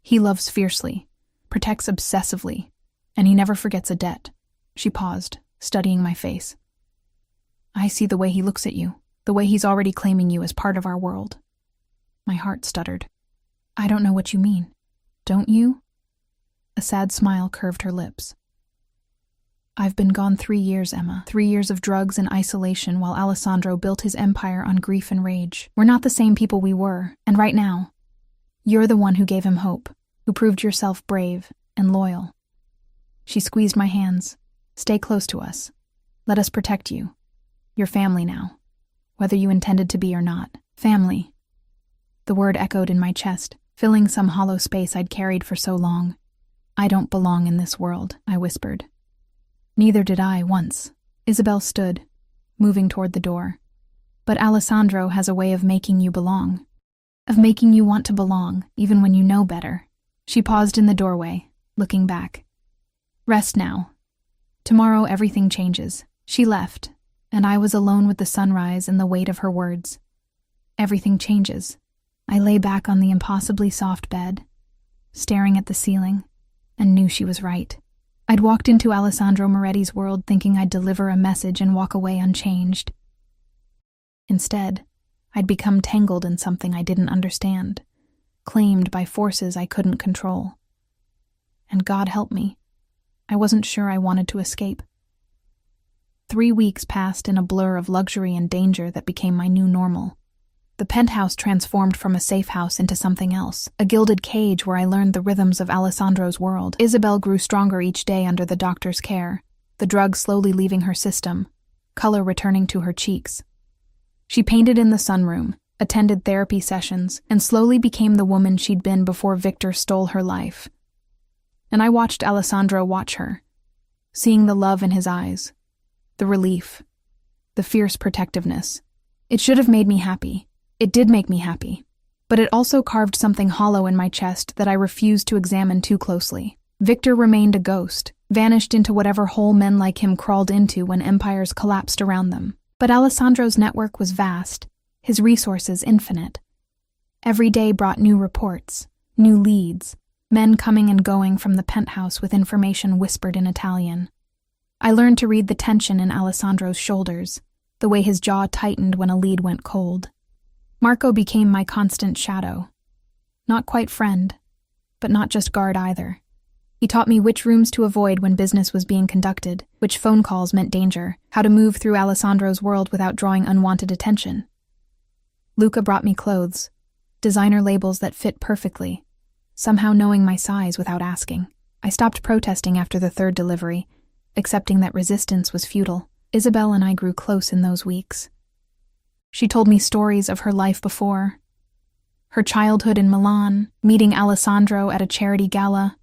He loves fiercely, protects obsessively, and he never forgets a debt." She paused, studying my face. "I see the way he looks at you, the way he's already claiming you as part of our world." My heart stuttered. "I don't know what you mean. Don't you?" A sad smile curved her lips. "I've been gone 3 years, Emma. 3 years of drugs and isolation while Alessandro built his empire on grief and rage. We're not the same people we were, and right now, you're the one who gave him hope, who proved yourself brave and loyal." She squeezed my hands. "Stay close to us. Let us protect you. You're family now, whether you intended to be or not. Family." The word echoed in my chest, filling some hollow space I'd carried for so long. "I don't belong in this world," I whispered. "Neither did I once." Isabel stood, moving toward the door. "But Alessandro has a way of making you belong. Of making you want to belong, even when you know better." She paused in the doorway, looking back. "Rest now. Tomorrow everything changes." She left, and I was alone with the sunrise and the weight of her words. Everything changes. I lay back on the impossibly soft bed, staring at the ceiling, and knew she was right. I'd walked into Alessandro Moretti's world thinking I'd deliver a message and walk away unchanged. Instead, I'd become tangled in something I didn't understand, claimed by forces I couldn't control. And God help me, I wasn't sure I wanted to escape. 3 weeks passed in a blur of luxury and danger that became my new normal. The penthouse transformed from a safe house into something else, a gilded cage where I learned the rhythms of Alessandro's world. Isabel grew stronger each day under the doctor's care, the drugs slowly leaving her system, color returning to her cheeks. She painted in the sunroom, attended therapy sessions, and slowly became the woman she'd been before Victor stole her life. And I watched Alessandro watch her, seeing the love in his eyes, the relief, the fierce protectiveness. It should have made me happy. It did make me happy, but it also carved something hollow in my chest that I refused to examine too closely. Victor remained a ghost, vanished into whatever hole men like him crawled into when empires collapsed around them. But Alessandro's network was vast, his resources infinite. Every day brought new reports, new leads, men coming and going from the penthouse with information whispered in Italian. I learned to read the tension in Alessandro's shoulders, the way his jaw tightened when a lead went cold. Marco became my constant shadow. Not quite friend, but not just guard either. He taught me which rooms to avoid when business was being conducted, which phone calls meant danger, how to move through Alessandro's world without drawing unwanted attention. Luca brought me clothes, designer labels that fit perfectly, somehow knowing my size without asking. I stopped protesting after the third delivery, accepting that resistance was futile. Isabel and I grew close in those weeks. She told me stories of her life before, her childhood in Milan, meeting Alessandro at a charity gala,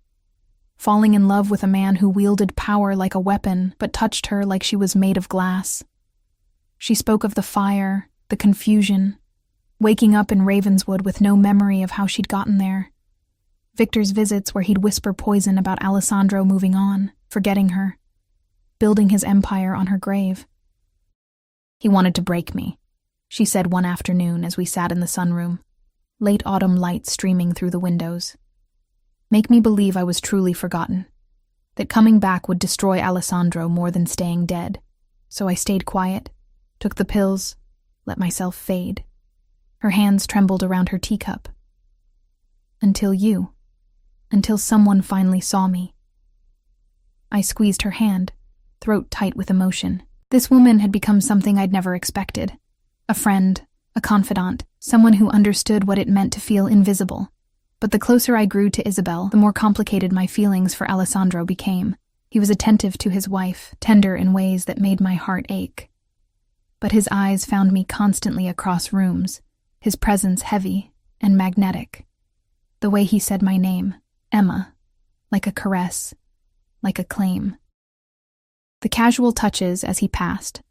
falling in love with a man who wielded power like a weapon but touched her like she was made of glass. She spoke of the fire, the confusion, waking up in Ravenswood with no memory of how she'd gotten there. Victor's visits where he'd whisper poison about Alessandro moving on, forgetting her, building his empire on her grave. He wanted to break me, she said one afternoon as we sat in the sunroom, late autumn light streaming through the windows. Make me believe I was truly forgotten, that coming back would destroy Alessandro more than staying dead. So I stayed quiet, took the pills, let myself fade. Her hands trembled around her teacup. Until someone finally saw me. I squeezed her hand, throat tight with emotion. This woman had become something I'd never expected. A friend, a confidant, someone who understood what it meant to feel invisible. But the closer I grew to Isabel, the more complicated my feelings for Alessandro became. He was attentive to his wife, tender in ways that made my heart ache. But his eyes found me constantly across rooms, his presence heavy and magnetic. The way he said my name, Emma, like a caress, like a claim. The casual touches as he passed.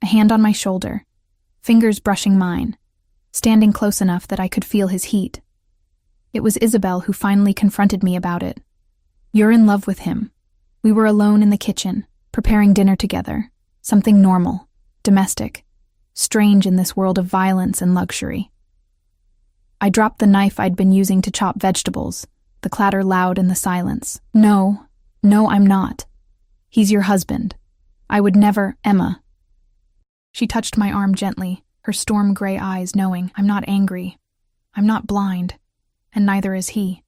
A hand on my shoulder, fingers brushing mine, standing close enough that I could feel his heat. It was Isabel who finally confronted me about it. You're in love with him. We were alone in the kitchen, preparing dinner together. Something normal, domestic, strange in this world of violence and luxury. I dropped the knife I'd been using to chop vegetables, the clatter loud in the silence. No, I'm not. He's your husband. I would never, Emma. She touched my arm gently, her storm gray eyes knowing I'm not angry. I'm not blind, and neither is he.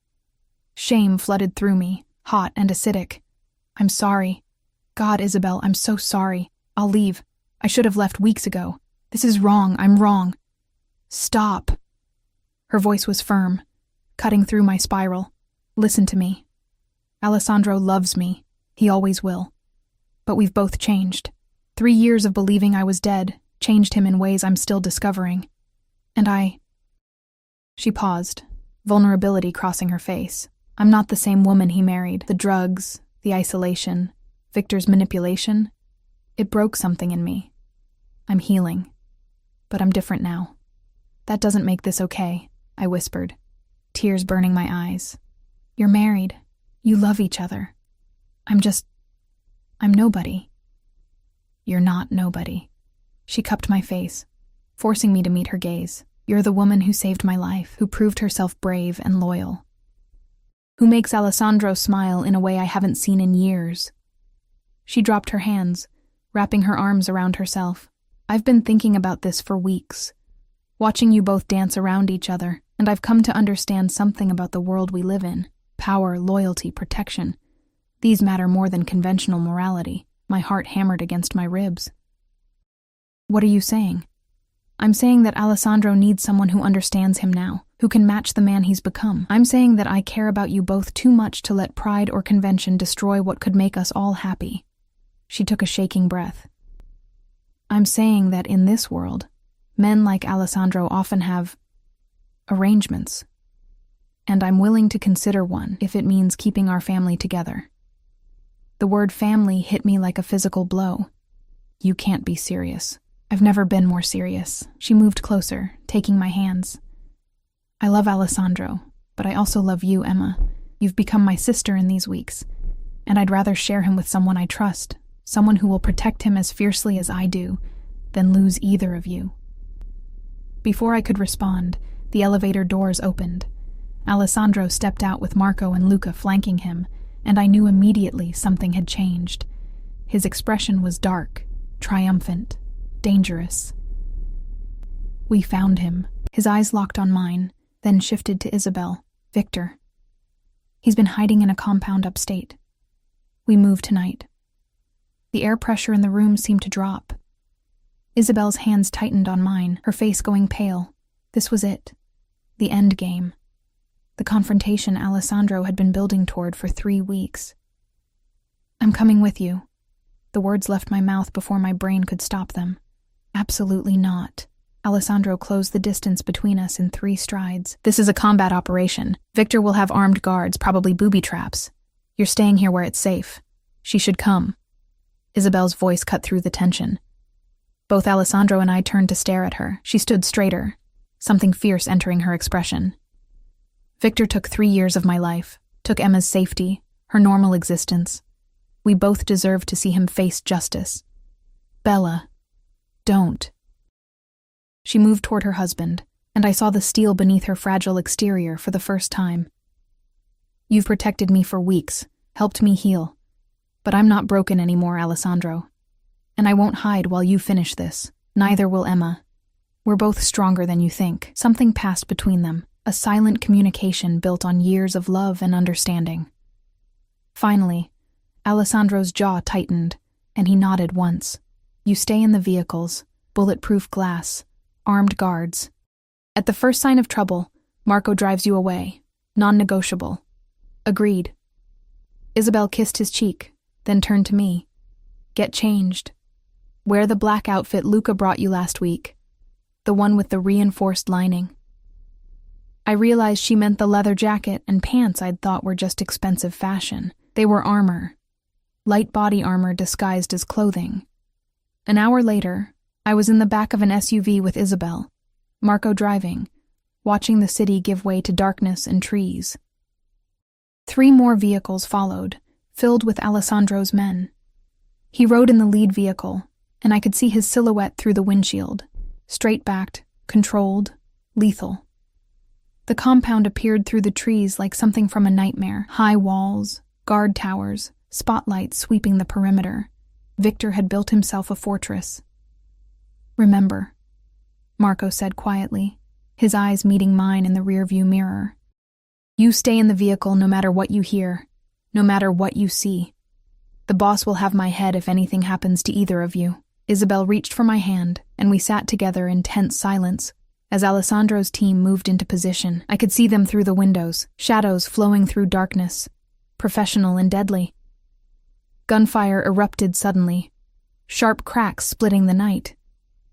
Shame flooded through me, hot and acidic. I'm sorry. God, Isabel, I'm so sorry. I'll leave. I should have left weeks ago. This is wrong. I'm wrong. Stop. Her voice was firm, cutting through my spiral. Listen to me. Alessandro loves me. He always will. But we've both changed. 3 years of believing I was dead changed him in ways I'm still discovering. And She paused, vulnerability crossing her face. I'm not the same woman he married. The drugs, the isolation, Victor's manipulation. It broke something in me. I'm healing. But I'm different now. That doesn't make this okay, I whispered, tears burning my eyes. You're married. You love each other. I'm nobody. You're not nobody. She cupped my face, forcing me to meet her gaze. You're the woman who saved my life, who proved herself brave and loyal. Who makes Alessandro smile in a way I haven't seen in years. She dropped her hands, wrapping her arms around herself. I've been thinking about this for weeks, watching you both dance around each other, and I've come to understand something about the world we live in. Power, loyalty, protection. These matter more than conventional morality. My heart hammered against my ribs. What are you saying? I'm saying that Alessandro needs someone who understands him now, who can match the man he's become. I'm saying that I care about you both too much to let pride or convention destroy what could make us all happy. She took a shaking breath. I'm saying that in this world, men like Alessandro often have arrangements, and I'm willing to consider one if it means keeping our family together. The word family hit me like a physical blow. You can't be serious. I've never been more serious. She moved closer, taking my hands. I love Alessandro, but I also love you, Emma. You've become my sister in these weeks, and I'd rather share him with someone I trust, someone who will protect him as fiercely as I do, than lose either of you. Before I could respond, the elevator doors opened. Alessandro stepped out with Marco and Luca flanking him, and I knew immediately something had changed. His expression was dark, triumphant, dangerous. We found him, His eyes locked on mine, then shifted to Isabel. Victor. He's been hiding in a compound upstate. We move tonight. The air pressure in the room seemed to drop. Isabel's hands tightened on mine, her face going pale. This was it. The end game. The confrontation Alessandro had been building toward for 3 weeks. I'm coming with you. The words left my mouth before my brain could stop them. Absolutely not. Alessandro closed the distance between us in 3 strides. This is a combat operation. Victor will have armed guards, probably booby traps. You're staying here where it's safe. She should come. Isabel's voice cut through the tension. Both Alessandro and I turned to stare at her. She stood straighter, something fierce entering her expression. Victor took 3 years of my life, took Emma's safety, her normal existence. We both deserved to see him face justice. Bella, don't. She moved toward her husband, and I saw the steel beneath her fragile exterior for the first time. You've protected me for weeks, helped me heal. But I'm not broken anymore, Alessandro. And I won't hide while you finish this. Neither will Emma. We're both stronger than you think. Something passed between them, a silent communication built on years of love and understanding. Finally, Alessandro's jaw tightened, and he nodded once. You stay in the vehicles, bulletproof glass, armed guards. At the first sign of trouble, Marco drives you away. Non-negotiable. Agreed. Isabel kissed his cheek, then turned to me. Get changed. Wear the black outfit Luca brought you last week. The one with the reinforced lining. I realized she meant the leather jacket and pants I'd thought were just expensive fashion. They were armor. Light body armor disguised as clothing. An hour later, I was in the back of an SUV with Isabel, Marco driving, watching the city give way to darkness and trees. 3 more vehicles followed, filled with Alessandro's men. He rode in the lead vehicle, and I could see his silhouette through the windshield, straight-backed, controlled, lethal. The compound appeared through the trees like something from a nightmare. High walls, guard towers, spotlights sweeping the perimeter. Victor had built himself a fortress. Remember, Marco said quietly, his eyes meeting mine in the rearview mirror. You stay in the vehicle no matter what you hear, no matter what you see. The boss will have my head if anything happens to either of you. Isabel reached for my hand, and we sat together in tense silence. As Alessandro's team moved into position, I could see them through the windows, shadows flowing through darkness, professional and deadly. Gunfire erupted suddenly, sharp cracks splitting the night.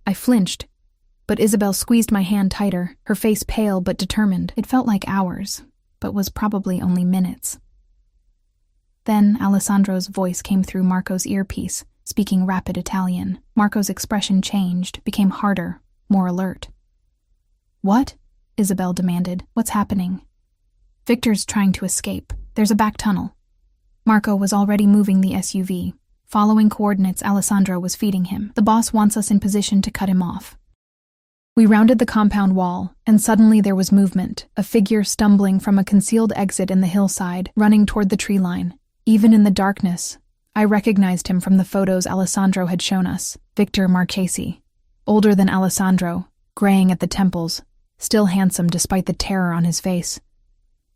I flinched, but Isabel squeezed my hand tighter, her face pale but determined. It felt like hours, but was probably only minutes. Then Alessandro's voice came through Marco's earpiece, speaking rapid Italian. Marco's expression changed, became harder, more alert. What? Isabel demanded. What's happening? Victor's trying to escape. There's a back tunnel. Marco was already moving the SUV, following coordinates Alessandro was feeding him. The boss wants us in position to cut him off. We rounded the compound wall, and suddenly there was movement, a figure stumbling from a concealed exit in the hillside, running toward the tree line. Even in the darkness, I recognized him from the photos Alessandro had shown us. Victor Marchesi. Older than Alessandro, graying at the temples, still handsome despite the terror on his face.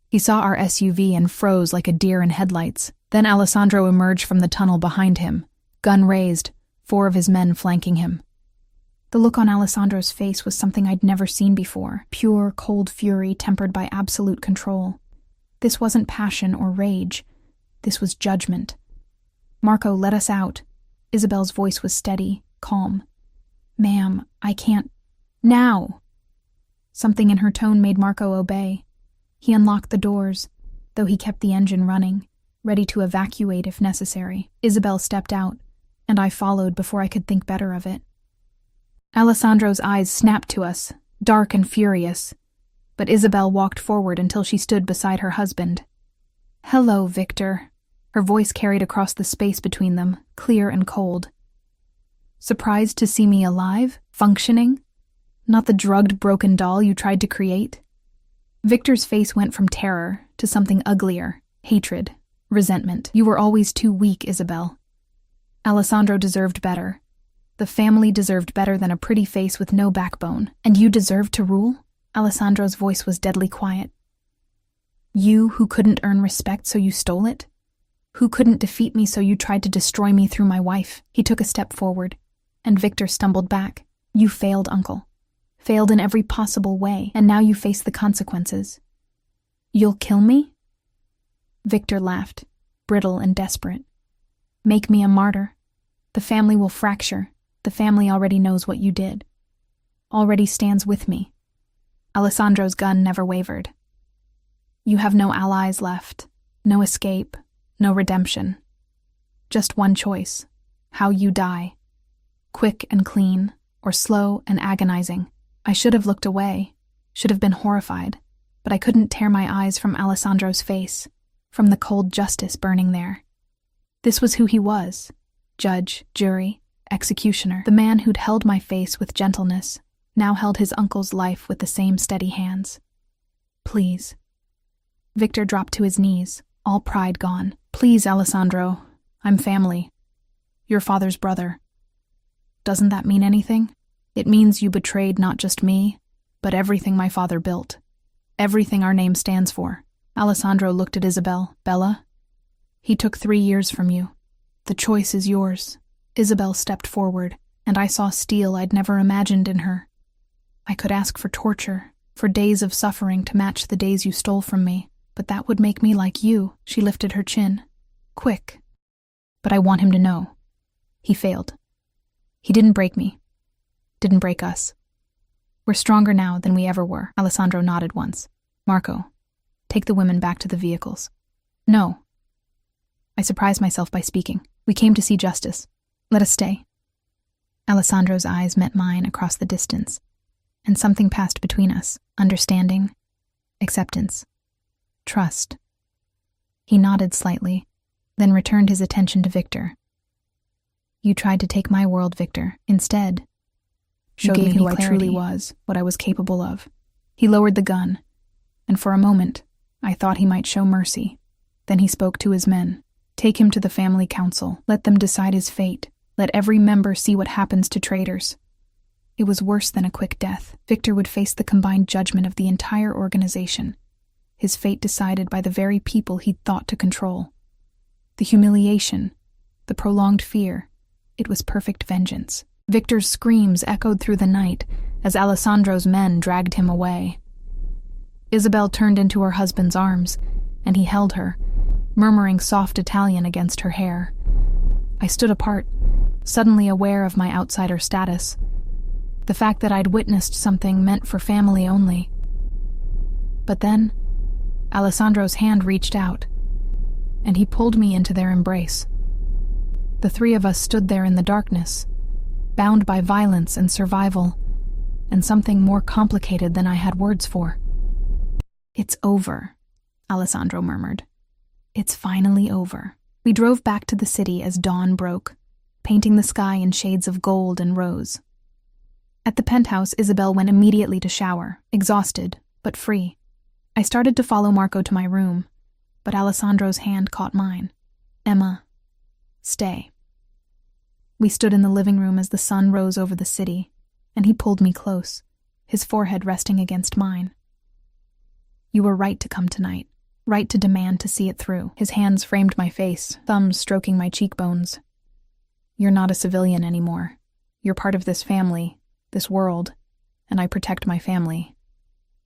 He saw our SUV and froze like a deer in headlights. Then Alessandro emerged from the tunnel behind him, gun raised, 4 of his men flanking him. The look on Alessandro's face was something I'd never seen before, pure, cold fury tempered by absolute control. This wasn't passion or rage. This was judgment. Marco, let us out. Isabel's voice was steady, calm. Ma'am, I can't. Now! Something in her tone made Marco obey. He unlocked the doors, though he kept the engine running, ready to evacuate if necessary. Isabel stepped out, and I followed before I could think better of it. Alessandro's eyes snapped to us, dark and furious, but Isabel walked forward until she stood beside her husband. Hello, Victor. Her voice carried across the space between them, clear and cold. Surprised to see me alive, functioning? Not the drugged, broken doll you tried to create? Victor's face went from terror to something uglier, hatred, resentment. You were always too weak, Isabel. Alessandro deserved better. The family deserved better than a pretty face with no backbone. And you deserved to rule? Alessandro's voice was deadly quiet. You who couldn't earn respect so you stole it? Who couldn't defeat me so you tried to destroy me through my wife? He took a step forward, and Victor stumbled back. You failed, uncle. Failed in every possible way, and now you face the consequences. You'll kill me? Victor laughed, brittle and desperate. Make me a martyr. The family will fracture. The family already knows what you did. Already stands with me. Alessandro's gun never wavered. You have no allies left, no escape, no redemption. Just one choice, how you die. Quick and clean, or slow and agonizing. I should have looked away, should have been horrified, but I couldn't tear my eyes from Alessandro's face, from the cold justice burning there. This was who he was, judge, jury, executioner. The man who'd held my face with gentleness now held his uncle's life with the same steady hands. Please. Victor dropped to his knees, all pride gone. Please, Alessandro, I'm family. Your father's brother. Doesn't that mean anything? It means you betrayed not just me, but everything my father built. Everything our name stands for. Alessandro looked at Isabel. Bella? He took 3 years from you. The choice is yours. Isabel stepped forward, and I saw steel I'd never imagined in her. I could ask for torture, for days of suffering to match the days you stole from me, but that would make me like you. She lifted her chin. Quick. But I want him to know. He failed. He didn't break me. Didn't break us. We're stronger now than we ever were. Alessandro nodded once. Marco, take the women back to the vehicles. No. I surprised myself by speaking. We came to see justice. Let us stay. Alessandro's eyes met mine across the distance, and something passed between us. Understanding, acceptance, trust. He nodded slightly, then returned his attention to Victor. You tried to take my world, Victor. Instead, showed me who I truly was, what I was capable of. He lowered the gun, and for a moment, I thought he might show mercy. Then he spoke to his men. Take him to the family council. Let them decide his fate. Let every member see what happens to traitors. It was worse than a quick death. Victor would face the combined judgment of the entire organization, his fate decided by the very people he'd thought to control. The humiliation, the prolonged fear, it was perfect vengeance. Victor's screams echoed through the night as Alessandro's men dragged him away. Isabel turned into her husband's arms, and he held her, murmuring soft Italian against her hair. I stood apart, suddenly aware of my outsider status. The fact that I'd witnessed something meant for family only. But then, Alessandro's hand reached out, and he pulled me into their embrace. The three of us stood there in the darkness, bound by violence and survival, and something more complicated than I had words for. It's over, Alessandro murmured. It's finally over. We drove back to the city as dawn broke, painting the sky in shades of gold and rose. At the penthouse, Isabel went immediately to shower, exhausted, but free. I started to follow Marco to my room, but Alessandro's hand caught mine. Emma, stay. We stood in the living room as the sun rose over the city, and he pulled me close, his forehead resting against mine. You were right to come tonight, right to demand to see it through. His hands framed my face, thumbs stroking my cheekbones. You're not a civilian anymore. You're part of this family, this world, and I protect my family.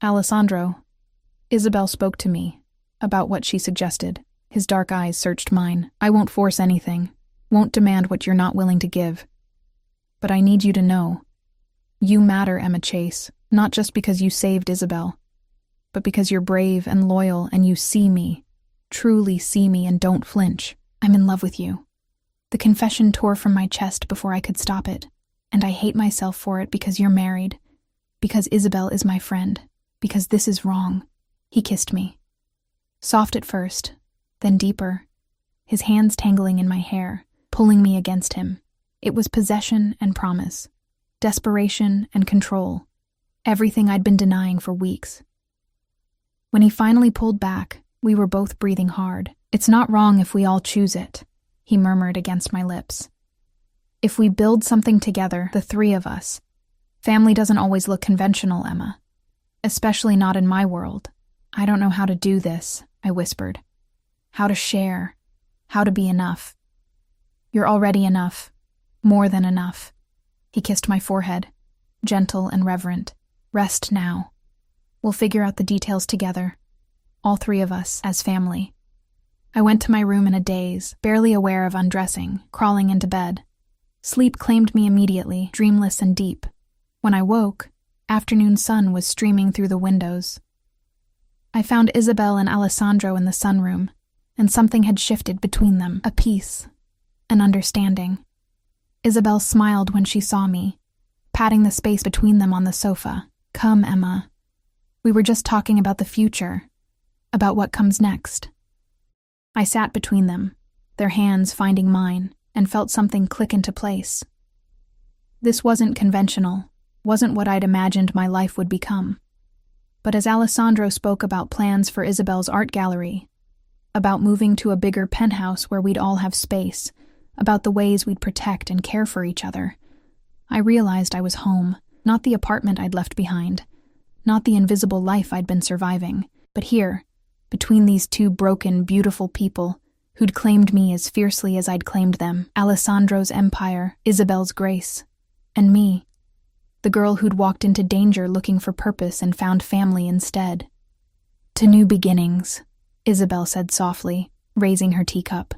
Alessandro, Isabel spoke to me about what she suggested. His dark eyes searched mine. I won't force anything, won't demand what you're not willing to give. But I need you to know, you matter, Emma Chase, not just because you saved Isabel, but because you're brave and loyal and you see me, truly see me and don't flinch. I'm in love with you. The confession tore from my chest before I could stop it, and I hate myself for it because you're married, because Isabel is my friend, because this is wrong. He kissed me. Soft at first, then deeper, his hands tangling in my hair, pulling me against him. It was possession and promise, desperation and control, everything I'd been denying for weeks. When he finally pulled back, we were both breathing hard. It's not wrong if we all choose it, he murmured against my lips. If we build something together, the three of us. Family doesn't always look conventional, Emma. Especially not in my world. I don't know how to do this, I whispered. How to share. How to be enough. You're already enough. More than enough. He kissed my forehead, gentle and reverent. Rest now. We'll figure out the details together. All three of us, as family. I went to my room in a daze, barely aware of undressing, crawling into bed. Sleep claimed me immediately, dreamless and deep. When I woke, afternoon sun was streaming through the windows. I found Isabel and Alessandro in the sunroom, and something had shifted between them, a peace, an understanding. Isabel smiled when she saw me, patting the space between them on the sofa. Come, Emma. We were just talking about the future, about what comes next. I sat between them, their hands finding mine, and felt something click into place. This wasn't conventional, wasn't what I'd imagined my life would become. But as Alessandro spoke about plans for Isabel's art gallery, about moving to a bigger penthouse where we'd all have space, about the ways we'd protect and care for each other, I realized I was home, not the apartment I'd left behind, not the invisible life I'd been surviving, but here, between these two broken, beautiful people who'd claimed me as fiercely as I'd claimed them, Alessandro's empire, Isabel's grace, and me, the girl who'd walked into danger looking for purpose and found family instead. To new beginnings, Isabel said softly, raising her teacup.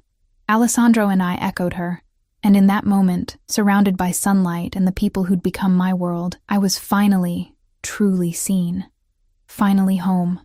Alessandro and I echoed her, and in that moment, surrounded by sunlight and the people who'd become my world, I was finally, truly seen. Finally home.